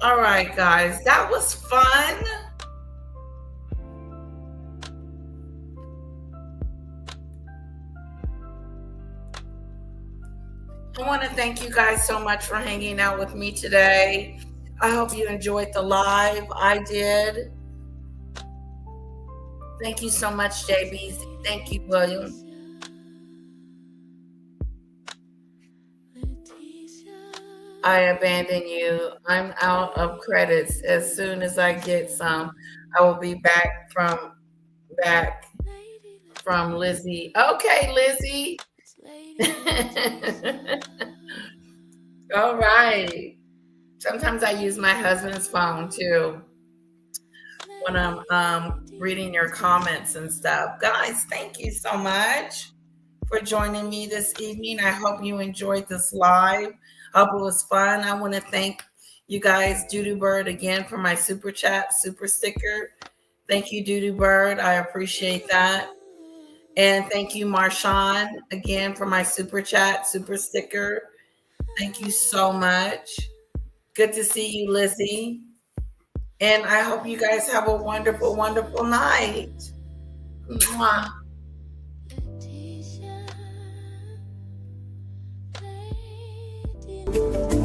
All right, guys, that was fun. I want to thank you guys so much for hanging out with me today. I hope you enjoyed the live. I did. Thank you so much, JB. Thank you, William. I abandon you. I'm out of credits. As soon as I get some, I will be back from Lizzie. Okay, Lizzie. All right. Sometimes I use my husband's phone too when I'm reading your comments and stuff. Guys, thank you so much for joining me this evening. I hope you enjoyed this live. Hope it was fun. I want to thank you guys, Doodoo Bird, again for my super chat, super sticker. Thank you, Doodoo Bird. I appreciate that. And thank you, Marshawn, again for my super chat, super sticker. Thank you so much. Good to see you, Lizzie. And I hope you guys have a wonderful, wonderful night. Mwah. Lady